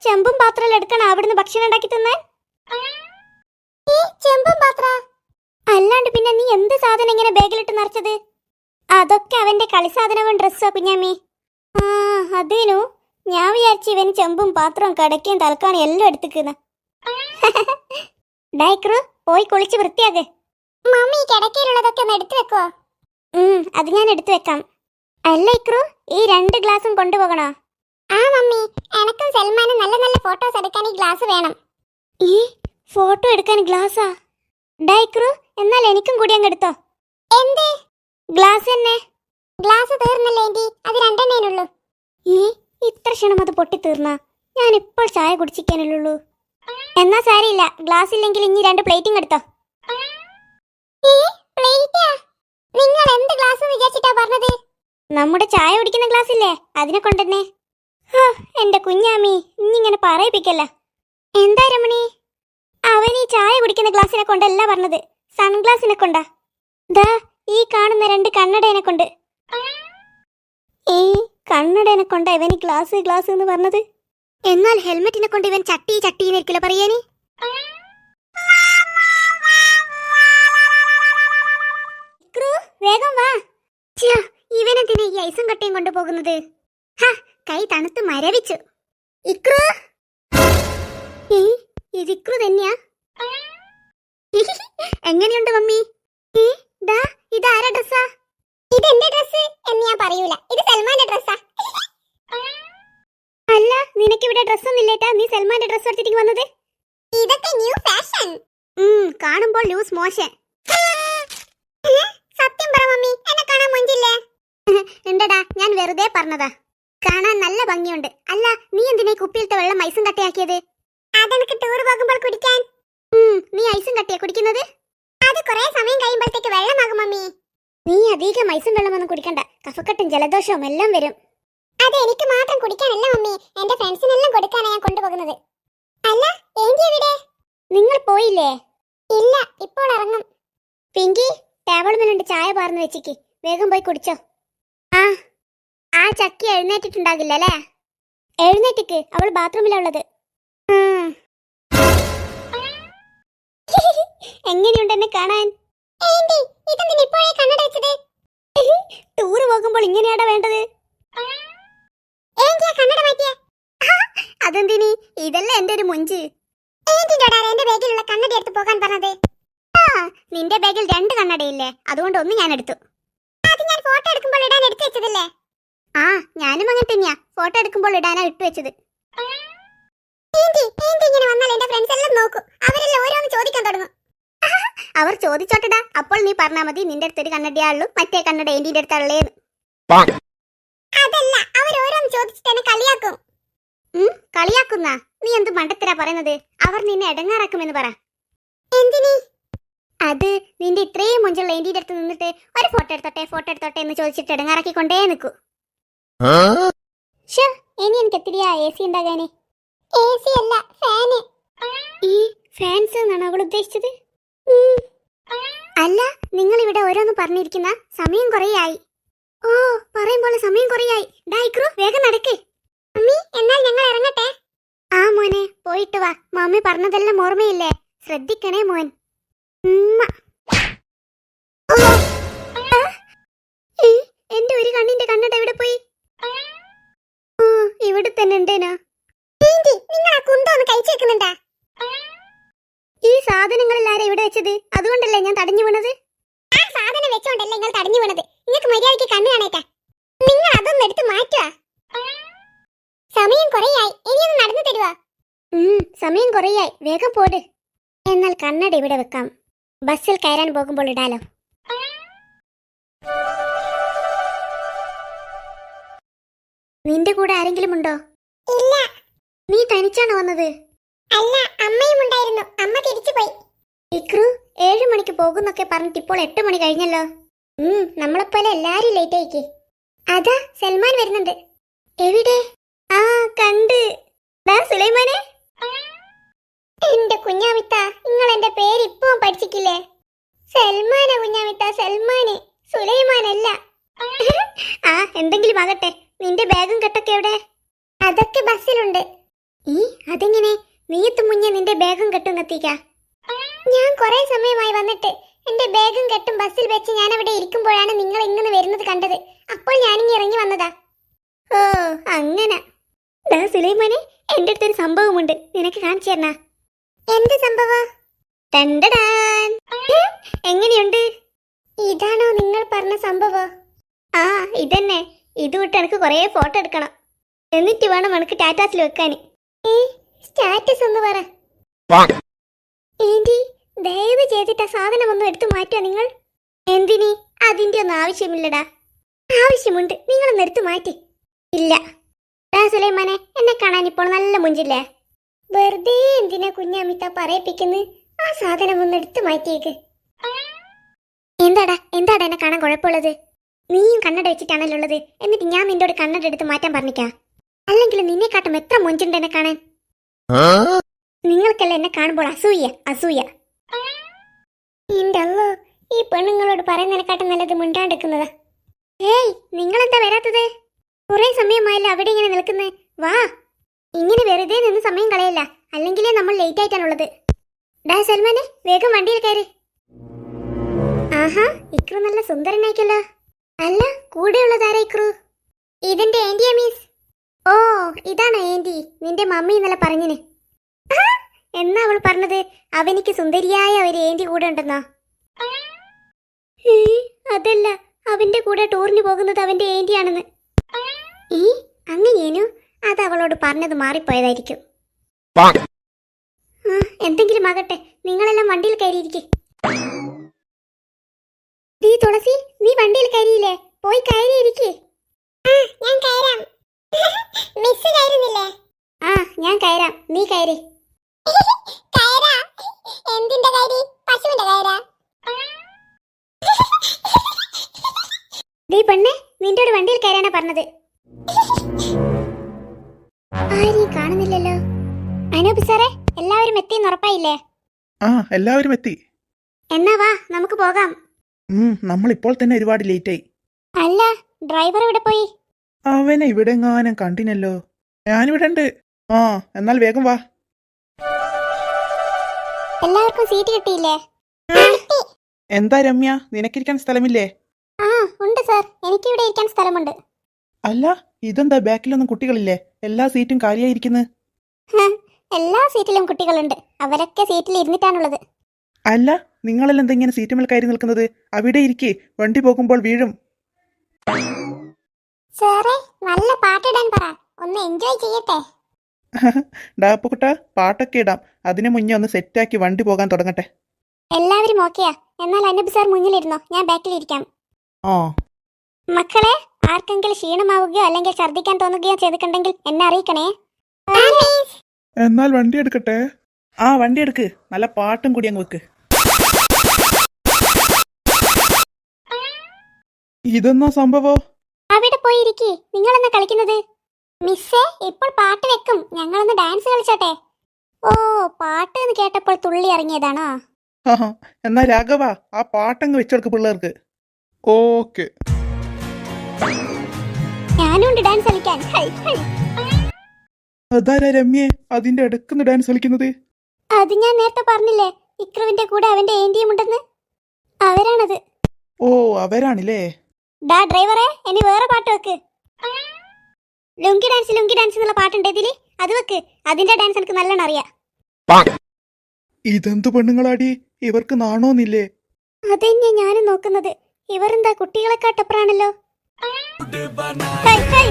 ചെമ്പും പാത്രം എടുക്കണം അവിടുന്ന് ഭക്ഷണം ഉണ്ടാക്കി തന്നാൻ. ചെമ്പും പാത്ര അല്ലാണ്ട് പിന്നെ നീ എന്ത് സാധനം ഇങ്ങനെ ബാഗിലിട്ട് നിറച്ചത്? അതൊക്കെ അവന്റെ കളിസാധനവും ഡ്രസ്സോ കുഞ്ഞാമ്മി. അതേനു, ഞാൻ വിചാരിച്ചു ഇവന് ചെമ്പും പാത്രവും കടക്കയും തലക്കാണും എല്ലാം എടുത്തിക്കുന്ന. ഡൈക്രു, പോയി കുളിച്ച് വൃത്തിയാക്ക്. മമ്മി, കിടക്കയിലുള്ളതൊക്കെ ഒന്ന് എടുത്തു വെക്കോ? അത് ഞാൻ എടുത്തു വെക്കാം. അല്ല ഇക്രു, ഈ 2 ഗ്ലാസും കൊണ്ടുപോകണോ? ആ മമ്മി, എനക്കും സൽമാനും നല്ല നല്ല ഫോട്ടോസ് എടുക്കാൻ ഈ ഗ്ലാസ് വേണം. ഈ ഫോട്ടോ എടുക്കാൻ ഗ്ലാസാ? ഡൈക്രു, എന്നാൽ എനിക്കും കൂടി അങ്ങ് എടുത്തോ. എന്തേ? ഗ്ലാസ് തന്നെ. ഗ്ലാസ് തീർന്നല്ലേ ആന്റി? അത് 2 എണ്ണേനുള്ളൂ. ഇത്ര ക്ഷണം അത് പൊട്ടി തീർന്നാ? ഞാൻ ഇപ്പോൾ ചായ കുടിച്ചിരിക്കാനല്ലുള്ളൂ. എന്നാ സാരിയില്ല, ഗ്ലാസ് ഇല്ലെങ്കിൽ ഇനി 2 പ്ലേറ്റിംഗ് എടുത്തോ. നിങ്ങൾ എന്ത് ഗ്ലാസ് വിചാരിച്ചിട്ടാ പറഞ്ഞത്? നമ്മുടെ ചായ കുടിക്കുന്ന ഗ്ലാസ് ഇല്ലേ, അതിനെ കൊണ്ടെന്നെ. എന്റെ കുഞ്ഞാമി, ഇന്നിങ്ങനെ പറയിപ്പിക്കല്ല. എന്താ രമണി? അവൻ ഈ ചായ കുടിക്കുന്ന ഗ്ലാസിനെ കൊണ്ടല്ല പറഞ്ഞത്, സൺഗ്ലാസിനെ കൊണ്ടാ. ദാ, ഈ കാണുന്ന 2 കണ്ണടേനെ കൊണ്ട്. ഈ കണ്ണടേനെ കൊണ്ട് ഇവൻ ഗ്ലാസ് ഗ്ലാസ് എന്ന് പറഞ്ഞത്. എന്നാൽ ഹെൽമെറ്റിനെ കൊണ്ട് ഇവൻ ചട്ടി ചട്ടിന്നിരിക്കില്ല പറയാന്. വേഗം വാ. ഇവനെന്തിനാ ഈ ഐസും കട്ടയും കൊണ്ടുപോകുന്നത്? കൈ തണുത്ത് മരവിച്ചു. ഇക്രു, ഇത് ഇക്രു തന്നെയാ? എങ്ങനെയുണ്ട് മമ്മി? ഇതാരാ ഡ്രസ്സാ? ഇത് എന്റെ ഡ്രസ് എന്ന് ഞാൻ പറയൂല, ഇത് സൽമാന്റെ ഡ്രസ്സാ. അല്ല, നിനക്കിവിടെ ഡ്രസ്സൊന്നും ഇല്ലേട്ടാ, നീ സൽമാന്റെ ഡ്രസ് എടുത്തിട്ട് വന്നത്? ഇതൊക്കെ ന്യൂ ഫാഷൻ. കാണുമ്പോൾ ലൂസ് മോശം. സത്യം പറ മമ്മി, എന്നെ കാണാൻ മൊഞ്ചില്ലേ? ഉണ്ടടാ, ഞാൻ വെറുതെ പറഞ്ഞതാ. കാണാൻ നല്ല ഭംഗിയുണ്ട്. അല്ല, നീ എന്തിനാ കുപ്പിയിലത്തെ വെള്ളം ഐസും കട്ടയാക്കിയത്? അതെനിക്ക് ടൂർ പോകുമ്പോൾ കുടിക്കാൻ. നീ ഐസും കട്ടയാ കുടിക്കുന്നത്? അത് കുറെ സമയം കഴിയുമ്പോഴത്തേക്ക് വെള്ളമാകും മമ്മി. നീ അധികം ഐസും വെള്ളമൊന്നും കുടിക്കണ്ട, കഫക്കെട്ടും ജലദോഷവും എല്ലാം വരും. അത് എനിക്ക് മാത്രം കുടിക്കാനല്ല മമ്മി, എന്റെ ഫ്രണ്ട്സിനെല്ലാം കൊടുക്കാനാണ് ഞാൻ കൊണ്ടുപോകുന്നത്. അല്ല, ഏന്റി എവിടെ? നിങ്ങൾ പോയില്ലേ? ഇല്ല, ഇപ്പോൾ ഇറങ്ങും. പിങ്കി, ടേബിൾ മേലുണ്ട് ചായ പാർന്ന് വെച്ചിക്ക്, വേഗം പോയി കുടിച്ചോ. ആ ചക്കി എഴുന്നേറ്റിട്ടുണ്ടാകില്ല അല്ലേ? എഴുന്നേറ്റിക്ക്, അവൾ ബാത്റൂമിലാ ഉള്ളത്. എങ്ങനെയുണ്ട് എന്നെ കാണാൻ? ടൂറ് പോകുമ്പോൾ ഇങ്ങനെയാടാ വേണ്ടത്. അതെന്തിനി? ഇതല്ല എന്റെ ഒരു മുഞ്ച്. നിന്റെ ബാഗിൽ 2 കണ്ണടയില്ലേ, അതുകൊണ്ട് ഒന്ന് ഞാൻ എടുത്തു. ഫോട്ടോ എടുക്കുമ്പോൾ ഇടാൻ എടുത്തു വെച്ചതല്ലേ? ഞാനും അങ്ങനെ തന്നെയാ, ഫോട്ടോ എടുക്കുമ്പോൾ ഇടാനാ ഇട്ടു വെച്ചത്. അവർ ചോദിച്ചോട്ടടാ, അപ്പോൾ നീ പറഞ്ഞാ മതി നിന്റെ അടുത്തൊരു കണ്ണടയാളുള്ളൂ, മറ്റേ കണ്ണട എന്റെ അടുത്തുള്ളേന്ന്. അതല്ല, അവർ ഓരോന്ന് ചോദിച്ചിട്ട് എന്നെ കളിയാക്കും. കളിയാക്കുന്ന നീ എന്ത് മണ്ടത്തരാ പറയുന്നത്? അവർ നിന്നെ എടങ്ങാറാക്കുമെന്ന് പറ. എന്തിനി? അത് നിന്റെ ഇത്രയും മുഞ്ചുള്ള ഏന്റിയുടെ അടുത്ത് നിന്നിട്ട് ഒരു ഫോട്ടോ എടുത്തോട്ടെ എന്ന് ചോദിച്ചിട്ട് എടങ്ങാറാക്കിക്കൊണ്ടേ നിൽക്കൂ. ഇനി എനിക്ക് എത്തിരിയാ എ സി ഉണ്ടാകാന്? AC അല്ല, ഫാന്. ഈ ഫാൻസ് എന്നാണ് അവൾ ഉദ്ദേശിച്ചത്? അല്ല, നിങ്ങൾ ഇവിടെ ഓരോന്ന് പറഞ്ഞിരിക്കുന്ന സമയം കുറേയായി. ഓ, പറയുമ്പോൾ സമയം കുറേയായി. ഡായിക്രു, വേഗം നടക്ക്. മമ്മി, എന്നാൽ ഞങ്ങൾ ഇറങ്ങട്ടെ. ആ മോനെ, പോയിട്ട് വാ. മമ്മി പറഞ്ഞതെല്ലാം ഓർമ്മയില്ലേ? ശ്രദ്ധിക്കണേ മോൻ. എന്റെ ഒരു കണ്ണിന്റെ കണ്ണട എവിടെ പോയി? ഇവിടെ തന്നെ ഉണ്ടേനാ. ഈ സാധനങ്ങളിൽ ആരാ ഇവിടെ വെച്ചത്? അതുകൊണ്ടല്ലേ ഞാൻ തടഞ്ഞു വീണത്. ആ സാധനം വെച്ചോണ്ടല്ലേ നിങ്ങൾ തടഞ്ഞു വീണത്. നിങ്ങൾക്ക് മര്യാദയ്ക്ക് കണ്ണു കാണേറ്റാ. നിങ്ങൾ അതൊന്നും എടുത്ത് മാറ്റുക. സമയം കുറേയായി, ഇനിയൊന്ന് നടന്നു തരുവാ. സമയം കുറേയായി, വേഗം പോട്. എന്നാൽ കണ്ണട ഇവിടെ വെക്കാം. ബസ്സിൽ കയറാൻ പോകുമ്പോൾ ഇടാലോ. നിന്റെ കൂടെ ആരെങ്കിലും ഉണ്ടോ? ഇല്ല. നീ തനിച്ചാണോ വന്നത്? അല്ല, അമ്മയും ഉണ്ടായിരുന്നു. അമ്മ തിരിച്ചു പോയി. ഇക്രു 7 മണിക്ക് പോകുന്നൊക്കെ പറഞ്ഞിട്ട് ഇപ്പോൾ 8 മണി കഴിഞ്ഞല്ലോ. നമ്മളെപ്പോലെ എല്ലാരും ലേറ്റ് ആയിക്കേ. അതാ സൽമാൻ വരുന്നുണ്ട്. എവിടെ? ആ, കണ്ട്. സുലൈമാനെ, എന്റെ കുഞ്ഞാമിത്ത, നിങ്ങൾ എന്റെ പേര് ഇപ്പം പഠിച്ചിട്ടില്ലേ? സൽമാന കുഞ്ഞാമിത്ത, സൽമാന്, സുലൈമാനല്ല. ആ, എന്തെങ്കിലും ആകട്ടെ. നിന്റെ ബാഗും കെട്ടൊക്കെ എവിടെ? അതൊക്കെ ബസ്സിലുണ്ട്. അതെങ്ങനെ? നീയത്ത് മുന്നേ നിന്റെ ബാഗും കെട്ടും കത്തിക്ക. ഞാൻ കുറെ സമയമായി വന്നിട്ട്. എന്റെ ബാഗും കെട്ടും ബസ്സിൽ വെച്ച് ഞാൻ അവിടെ ഇരിക്കുമ്പോഴാണ് നിങ്ങൾ ഇങ്ങനെ വരുന്നത് കണ്ടത്. അപ്പോൾ ഞാനിങ്ങി ഇറങ്ങി വന്നതാ. ഓ, അങ്ങനെ. സുലൈമാനെ, എന്റെ അടുത്തൊരു സംഭവമുണ്ട്, നിനക്ക് കാണിച്ചു തരണ. എന്ത് സംഭവം? എങ്ങനെയുണ്ട്? ഇതാണോ നിങ്ങൾ പറഞ്ഞ സംഭവം? ആ, ഇതന്നെ. ഇത് വിട്ട് എനിക്ക് കൊറേ ഫോട്ടോ എടുക്കണം. എന്നിട്ട് വേണം എനിക്ക് ടാറ്റാസിൽ വെക്കാന്. സ്റ്റാറ്റസ് ഒന്ന് പറ. ഏന്റി, ദയവ് ചെയ്തിട്ട് ആ സാധനം ഒന്നും എടുത്തു മാറ്റുക നിങ്ങൾ. എന്തിനി? അതിന്റെ ഒന്നും ആവശ്യമില്ലടാ. ആവശ്യമുണ്ട്, നിങ്ങളൊന്ന് എടുത്തു മാറ്റി. ഇല്ല. സുലൈമാനെ, എന്നെ കാണാൻ ഇപ്പോൾ നല്ല മുഞ്ചില്ലേ? വെറുതെ എന്തിനാ കുഞ്ഞാമിത്ത പറയിപ്പിക്കുന്നത്? ആ സാധനം ഒന്ന് എടുത്തു മാറ്റിയേക്ക്. എന്താടാ എന്നെ കാണാൻ കുഴപ്പമുള്ളത്? നീയും കണ്ണട വെച്ചിട്ടാണല്ലോ ഉള്ളത്. എന്നിട്ട് ഞാൻ നിന്നോട് കണ്ണട എടുത്ത് മാറ്റാൻ പറഞ്ഞിക്കാ? അല്ലെങ്കിൽ നിന്നെക്കാട്ടും എത്ര മുഞ്ചുണ്ട് എന്നെ കാണാൻ. നിങ്ങൾക്കല്ല എന്നെ കാണുമ്പോൾ അസൂയ. എന്റെ അല്ലോ, ഈ പെണ്ണുങ്ങളോട് പറയുന്നതിനെക്കാട്ടും നല്ലത് മുണ്ടാണ്ടെക്കുന്നതാ. ഏയ്, നിങ്ങളെന്താ വരാത്തത്? കുറെ സമയമായല്ലോ അവിടെ ഇങ്ങനെ നിൽക്കുന്നേ. വാ, ഇങ്ങനെ വെറുതെ നിന്ന് സമയം കളയല്ല, അല്ലെങ്കിലേ നമ്മൾ ലേറ്റ് ആയിട്ടാണുള്ളത്. സൽമാനെ, വേഗം വണ്ടിയിൽ കയറി. ആഹാ, ഇക്രു നല്ല സുന്ദരനായിക്കല്ലോ. അല്ല, കൂടെയുള്ളതാരാ ഇക്രു? ഇതെന്റെ ആന്റിയാ മിസ്. ഓ, ഇതാണോ ആന്റി? നിന്റെ മമ്മി ഇന്നലെ പറഞ്ഞിന്. എന്നാ അവൾ പറഞ്ഞത് അവനിക്ക് സുന്ദരിയായ ഒരു ആന്റി കൂടെ ഉണ്ടെന്നോ? അതല്ല, അവന്റെ കൂടെ ടൂറിന് പോകുന്നത് അവന്റെ ആന്റിയാണെന്ന്. അങ്ങനെയേനു? അത് അവളോട് പറഞ്ഞത് മാറിപ്പോയതായിരിക്കും. എന്തെങ്കിലും ആകട്ടെ, നിങ്ങളെല്ലാം വണ്ടിയിൽ കയറിയിരിക്കെ. തുളസി, നീ വണ്ടിയിൽ കയറിയില്ലേ? പോയി കയറിയിരിക്കേ. ഞാൻ കയറാം. മിസ് കയറുന്നില്ലേ? ആ, ഞാൻ കയറാം, നീ കയറി. എന്തിന്റെ കയറി? പശുവിന്റെ കയറാ? ദേ പെണ്ണെ, നിന്റെ വണ്ടിയിൽ കയറാനാ പറഞ്ഞത്. ആരെയും കാണുന്നില്ലല്ലോ. അനൂപ് സാറേ, എല്ലാവരും എത്തിയെന്ന് ഉറപ്പായില്ലേ? ആ, എല്ലാവരും എത്തി. എന്നാ വാ, നമുക്ക് പോകാം. നമ്മൾ ഇപ്പോൾ തന്നെ ഒരുപാട് ലേറ്റായി. അല്ല, ഡ്രൈവർ ഇവിടെ പോയി? അവനെ ഇവിടെ എങ്ങാനും കണ്ടിനല്ലോ. ഞാനിവിടെ ഉണ്ട്. ആ, എന്നാൽ വേഗം വാ. എല്ലാവർക്കും സീറ്റ് കിട്ടിയില്ലേ? എന്താ രമ്യ, നിനക്കിരിക്കാൻ സ്ഥലമില്ലേ? ആ, ഉണ്ട് സാർ, എനിക്കിവിടെ ഇരിക്കാൻ സ്ഥലമുണ്ട്. അല്ല, ഇതെന്താ ബാക്കിലൊന്നും കുട്ടികളില്ലേ? എല്ലാ സീറ്റും കാലിയായിരിക്കുന്നത്. എല്ലാ സീറ്റിലും കുട്ടികളുണ്ട്. അവരൊക്കെ സീറ്റിൽ ഇരുന്നിട്ടാണുള്ളത്. അല്ല, നിങ്ങളെല്ലാം എന്താ ഇങ്ങനെ സീറ്റുമേൽ കയറി നിൽക്കുന്നത്? അവിടെ ഇരിക്കേ, വണ്ടി പോകുമ്പോൾ വീഴും. സാറേ, നല്ല പാട്ടിടാൻ പറ, ഒന്ന് എൻജോയ് ചെയ്യട്ടെ. ഡാപ്പുകുട്ട, പാട്ടൊക്കെ ഇടാം. അതിനു മുന്നേ ഒന്ന് സെറ്റാക്കി വണ്ടി പോകാൻ തുടങ്ങട്ടെ. എല്ലാവരും ഓക്കെയാ? എന്നാൽ അനൂപ് സാർ മുന്നിലിരുന്നോ, ഞാൻ ബാക്കിലിരിക്കാം. ആ മക്കളെ, ആർക്കെങ്കിലും ക്ഷീണമാവുകയോ അല്ലെങ്കിൽ ഛർദ്ദിക്കാൻ തോന്നുകയോ ചെയ്തിട്ടുണ്ടെങ്കിൽ എന്നെ അറിയിക്കണേ. എന്നാൽ വണ്ടി എടുക്കട്ടെ. ആ വണ്ടി എടുക്ക്, നല്ല പാട്ടും കൂടി അങ്ങ് വെക്ക്. ഇതെന്നാ സംഭവം? അവിടെ പോയിരിക്കേ, നിങ്ങളെന്നാ കളിക്കുന്നത്? മിസ്സേ, ഇപ്പോൾ പാട്ട് വെക്കും, ഞങ്ങളൊന്ന് ഡാൻസ് കളിച്ചോട്ടെ. ഓ, പാട്ട് എന്ന് കേട്ടപ്പോൾ തുള്ളി ഇറങ്ങിയതാണോ? ആഹാ, എന്നാ രാഘവ ആ പാട്ടങ്ങ് വെച്ചെടുക്ക് പിള്ളേർക്ക്. ഓക്കെ. ഞാനുണ്ട് ഡാൻസ് കളിക്കാൻ. High, high. അതാരാ രമ്യേ അതിന്റെ ഇടക്കുന്ന് ഡാൻസ് കളിക്കുന്നത്? അത് ഞാൻ നേരത്തെ പറഞ്ഞില്ലേ, ഇക്രുവിന്റെ കൂടെ അവന്റെ ഏന്റിയും ഉണ്ടെന്ന്. അവരാണത്. ഓ, അവരാണില്ലേ? ഡാ ഡ്രൈവറെ, ഇനി വേറെ പാട്ട് വെക്ക്. ലുങ്കി ഡാൻസ് എന്നുള്ള പാട്ടുണ്ട് ഇതില്, അത് വെക്ക്. അതിന്റെ ഡാൻസ് എനിക്ക് നല്ലോണം അറിയാം. ഇതെന്തു പെണ്ണുങ്ങളാടി, ഇവർക്ക് നാണോന്നില്ലേ? അതെന്നെ ഞാനും നോക്കുന്നത്. ഇവരെന്താ കുട്ടികളെക്കാട്ടപ്പുറാണല്ലോ. High, high.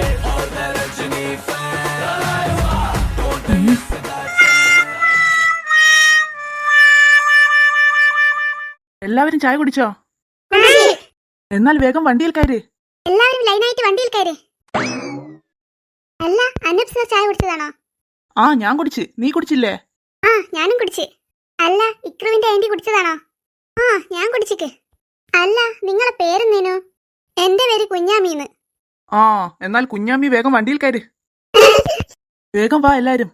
എല്ലാവരും ചായ കുടിച്ചോ? എന്നാൽ വേഗം വണ്ടിയിൽ കയറ്. എല്ലാവരും ലൈനായിട്ട് വണ്ടിയിൽ കയറി. അല്ല, അനൂപ് സർ ചായ കുടിച്ചതാണോ? ആ, ഞാൻ കുടിച്ച്. നീ കുടിച്ചില്ലേ? ആ, ഞാനും കുടിച്ച്. അല്ല, ഇക്രുവിന്റെ ആന്റി കുടിച്ചതാണോ? ആ, ഞാൻ കുടിച്ചിക്ക്. അല്ല, നിങ്ങളെ പേരെന്തേനു? എന്റെ പേര് കുഞ്ഞാമീന്ന്. ആ, എന്നാൽ കുഞ്ഞാമ്മി വേഗം വണ്ടിയിൽ കയറ്. വേഗം വാ എല്ലാരും.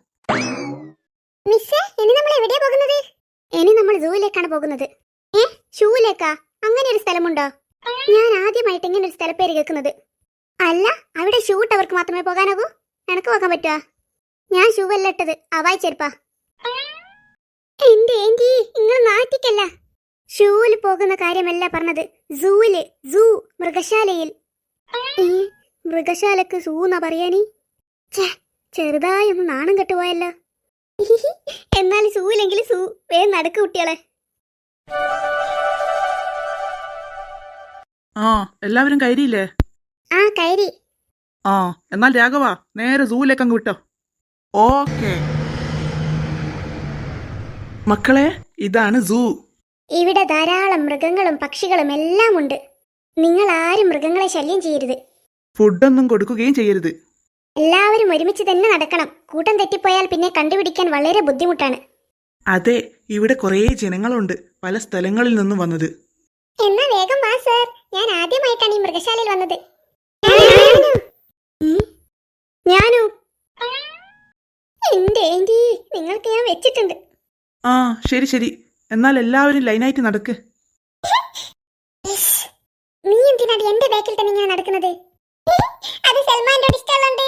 മിസ്സേ, ഇനി നമ്മൾ എവിടെയാ പോകുന്നത്? ഇനി നമ്മൾ സൂവിലേക്കാണ് പോകുന്നത്. ഷൂവിലേക്കാ? അങ്ങനെ ഒരു സ്ഥലമുണ്ടോ? ഞാൻ ആദ്യമായിട്ട് ഇങ്ങനെ ഒരു സ്ഥലപ്പേര് കേൾക്കുന്നത്. അല്ല, അവിടെ ഷൂ ഇട്ടവർക്ക് മാത്രമേ പോകാനാകൂ? എനക്ക് പോകാൻ പറ്റുവാ? ഞാൻ ഷൂ അല്ല ഇട്ടത്, അവായി ചെരുപ്പാ. എന്റെ ഏന്റി, നിങ്ങൾ നാട്ടിക്കല്ല. ഷൂവിൽ പോകുന്ന കാര്യമല്ല പറഞ്ഞത്, സൂവില്. സൂ, മൃഗശാലയിൽ. മൃഗശാലക്ക് സൂ എന്നാ പറയാനീ? ചെറുതായി ഒന്ന് നാണം കെട്ടുപോയല്ലോ. എന്നാൽ സൂവിലെങ്കിൽ സൂ. വേഗം നടക്ക് കുട്ടികളെ. ആ, എല്ലാവരും കയറിയില്ലേ? ആ, കയറി. ആ, എന്നാൽ രാഘവ നേരെ സൂവിലേക്ക് അങ്ങ് വിട്ടോ. ഓക്കെ മക്കളെ, ഇതാണ് സൂ. ഇവിടെ ധാരാളം മൃഗങ്ങളും പക്ഷികളും എല്ലാം ഉണ്ട്. നിങ്ങൾ ആരും മൃഗങ്ങളെ ശല്യം ചെയ്യരുത്. ഫുഡൊന്നും കൊടുക്കുകയും ചെയ്യരുത്. എല്ലാവരും ഒരുമിച്ച് തന്നെ നടക്കണം. കൂട്ടം തെറ്റിപ്പോയാൽ പിന്നെ കണ്ടുപിടിക്കാൻ വളരെ ബുദ്ധിമുട്ടാണ്. അതെ, ഇവിടെ കുറേ ജനങ്ങളുണ്ട്, പല സ്ഥലങ്ങളിൽ നിന്നും വന്നത്. എന്നാ വേഗം വാ സർ, ഞാൻ ആദ്യമായിട്ടാണ് ഈ മൃഗശാലയിൽ വന്നത്. ഞാനോ? എന്റെ ഏന്റി, നിങ്ങൾക്ക് ഞാൻ വെച്ചിട്ടുണ്ട്. ആ, ശരി ശരി, എന്നാൽ എല്ലാവരും ലൈനായിട്ട് നടക്ക്. നീ എന്തിനാണ് എന്റെ ബാക്കിൽ തന്നെ ഇങ്ങനെ നടക്കുന്നത്? അത് സൽമാന്റെ ഇഷ്ടമുണ്ട്.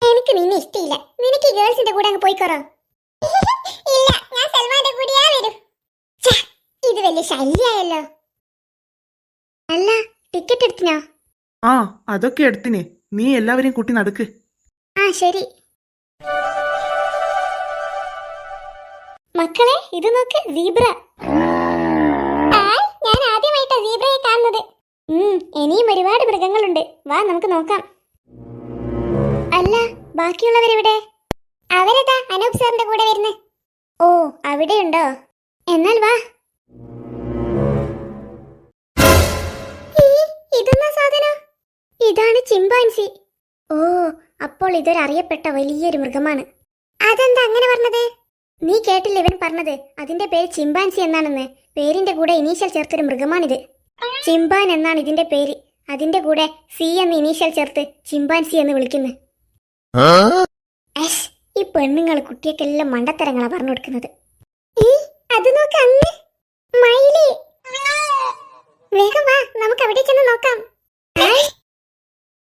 എനിക്ക് നിന്നെ ഇഷ്ടമില്ല. നിനക്ക് ഗേൾസിന്റെ കൂടെ അങ്ങ് പോയിക്കോറോ? ഇല്ല, ഞാൻ സൽമാന്റെ കൂടെയാ വരും. ഇത് വലിയ ശല്യായല്ലോ. അല്ല, ടിക്കറ്റ് എടുത്തിനോ? ആ, അതൊക്കെ എടുത്തിനെ. നീ എല്ലാവരെയും കൂട്ടി നടക്ക്. ആ, ശരി. മക്കളെ, ഇത് നോക്ക്, സീബ്ര. ഞാൻ ആദ്യമായിട്ടാ സീബ്രയെ കാണുന്നത്. ഇനിയും ഒരുപാട് മൃഗങ്ങളുണ്ട്. വാ, നമുക്ക് നോക്കാം. അല്ല, ബാക്കിയുള്ളവരെവിടെ? അവരതാ അനൂപ് സാറിന്റെ കൂടെ വരുന്നു. ഓ, അവിടെയുണ്ടോ? എന്നാൽ വാ. ഇതെന്നാ സാധനം? ഇതാണ് ചിമ്പാൻസി. ഓ, അപ്പോൾ ഇതൊരു അറിയപ്പെട്ട വലിയൊരു മൃഗമാണ്. അതെന്താ അങ്ങനെ പറഞ്ഞത്? നീ കേട്ടില്ല ഇവൻ പറഞ്ഞത്? അതിന്റെ പേര് ചിമ്പാൻസി എന്നാണെന്ന്. പേരിന്റെ കൂടെ ഇനീഷ്യൽ ചേർത്തൊരു മൃഗമാണിത്. ചിമ്പാൻ എന്നാണ് ഇതിന്റെ പേര്. അതിന്റെ കൂടെ സി എന്ന് ഇനീഷ്യൽ ചേർത്ത് ചിമ്പാൻസി എന്ന് വിളിക്കുന്നു. ഈ പെണ്ണുങ്ങൾ കുട്ടിയൊക്കെല്ലാം മണ്ടത്തരങ്ങളാ പറഞ്ഞു കൊടുക്കുന്നത്. അത് നോക്ക്, അങ്ങ് മയില്. വേഗം വാ, നമുക്ക് അവിടെ ചെന്ന് നോക്കാം.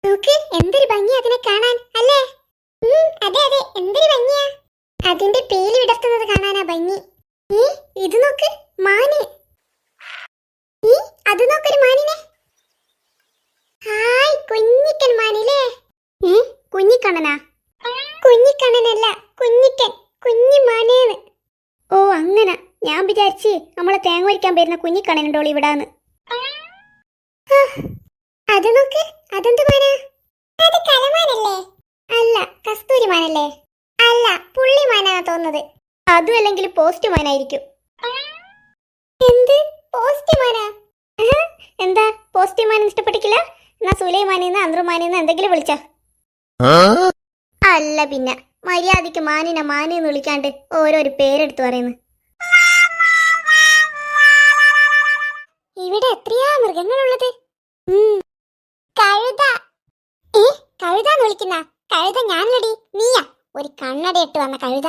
നോക്ക്, എന്തൊരു ഭംഗി അതിനെ കാണാൻ, അല്ലേ? അതെ അതെ, എന്തൊരു ഭംഗിയാ. അതിന്റെ പേല് വിടർത്തുന്നത് കാണാനാ ഭംഗി. ഇത് നോക്ക്, മാന്. അത് നോക്കൊരു മാനിനെ. ഹായ്, കുഞ്ഞിക്കൻ മാനില്ലേ? കുഞ്ഞിക്കണ്ണനാ? കുഞ്ഞിക്കണ്ണനല്ല, കുഞ്ഞിക്കൻ, കുഞ്ഞിമാനേന്ന്. ഓ, അങ്ങനെ. ഞാൻ വിചാരിച്ച് നമ്മളെ തേങ്ങ വരിക്കാൻ വരുന്ന കുഞ്ഞിക്കണ്ണനുണ്ടോളി ഇവിടാന്ന്. അത് നോക്ക്, അതെന്ത് മാനാ? അത് കലമാനല്ലേ? അല്ല, കസ്തൂരി മാനല്ലേ? അല്ല, പുള്ളിമാനാ തോന്നുന്നത്. അതും അല്ലെങ്കിൽ പോസ്റ്റ് മാനായിരിക്കും. എന്ത് പോസ്റ്റ്മാനാ? എന്താ പോസ്റ്റ്മാൻ ഇഷ്ടപ്പെട്ടിട്ടില്ല? എന്നാ സുലൈമാനിന്ന് അന്ത്രുമാനിന്ന് എന്തെങ്കിലും വിളിച്ച. അല്ല പിന്നെ മര്യാദയ്ക്ക് മാനിനെ മാനിന്ന് വിളിക്കാണ്ട് ഓരോരു പേരെടുത്ത് പറയുന്നു. ഇവിടെ എത്രയാ മൃഗങ്ങളുള്ളത്? കഴുത. കഴുതാന്ന് വിളിക്കുന്ന കഴുത ഞാനല്ലടി, നീയാ ഒരു കണ്ണടയിട്ട് വന്ന കഴുത.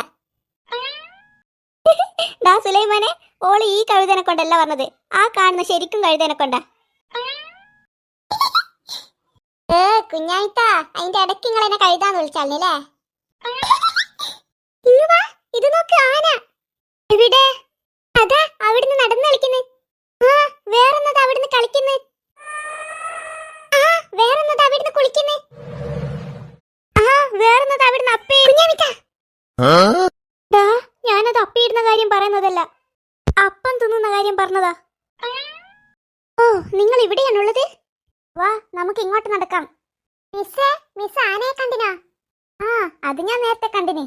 ഡാ സുലൈമാനെ, ഓള് ഈ കഴുതനെ കൊണ്ടല്ല പറഞ്ഞത്, ആ കാണുന്ന ശരിക്കും കഴുതനെ കൊണ്ടാ. കുഞ്ഞായിട്ടാ, അതിന്റെ ഇടയ്ക്ക് നിങ്ങൾ എന്നെ കഴുതാന്ന് വിളിച്ചാലേ. ഇത് നോക്ക്, ആന. എവിടെ? അതാ അവിടുന്ന് നടന്ന് കളിക്കുന്നു. വേറെന്നത് അവിടുന്ന് കളിക്കുന്നു. വേറെന്നത് അവിടുന്ന് കുളിക്കുന്നു. വേറെന്നത് അവിടുന്ന് അപ്പേ. ഞാനത് അപ്പിയിടുന്ന കാര്യം പറയുന്നതല്ല, അപ്പം തിന്നുന്ന കാര്യം പറഞ്ഞതാ. ഓ, നിങ്ങൾ ഇവിടെയാണുള്ളത്? വാ, നമുക്ക് ഇങ്ങോട്ട് നടക്കാം. മിസ് ആനയെ കണ്ടിനാ? അത് ഞാൻ നേരത്തെ കണ്ടിനി.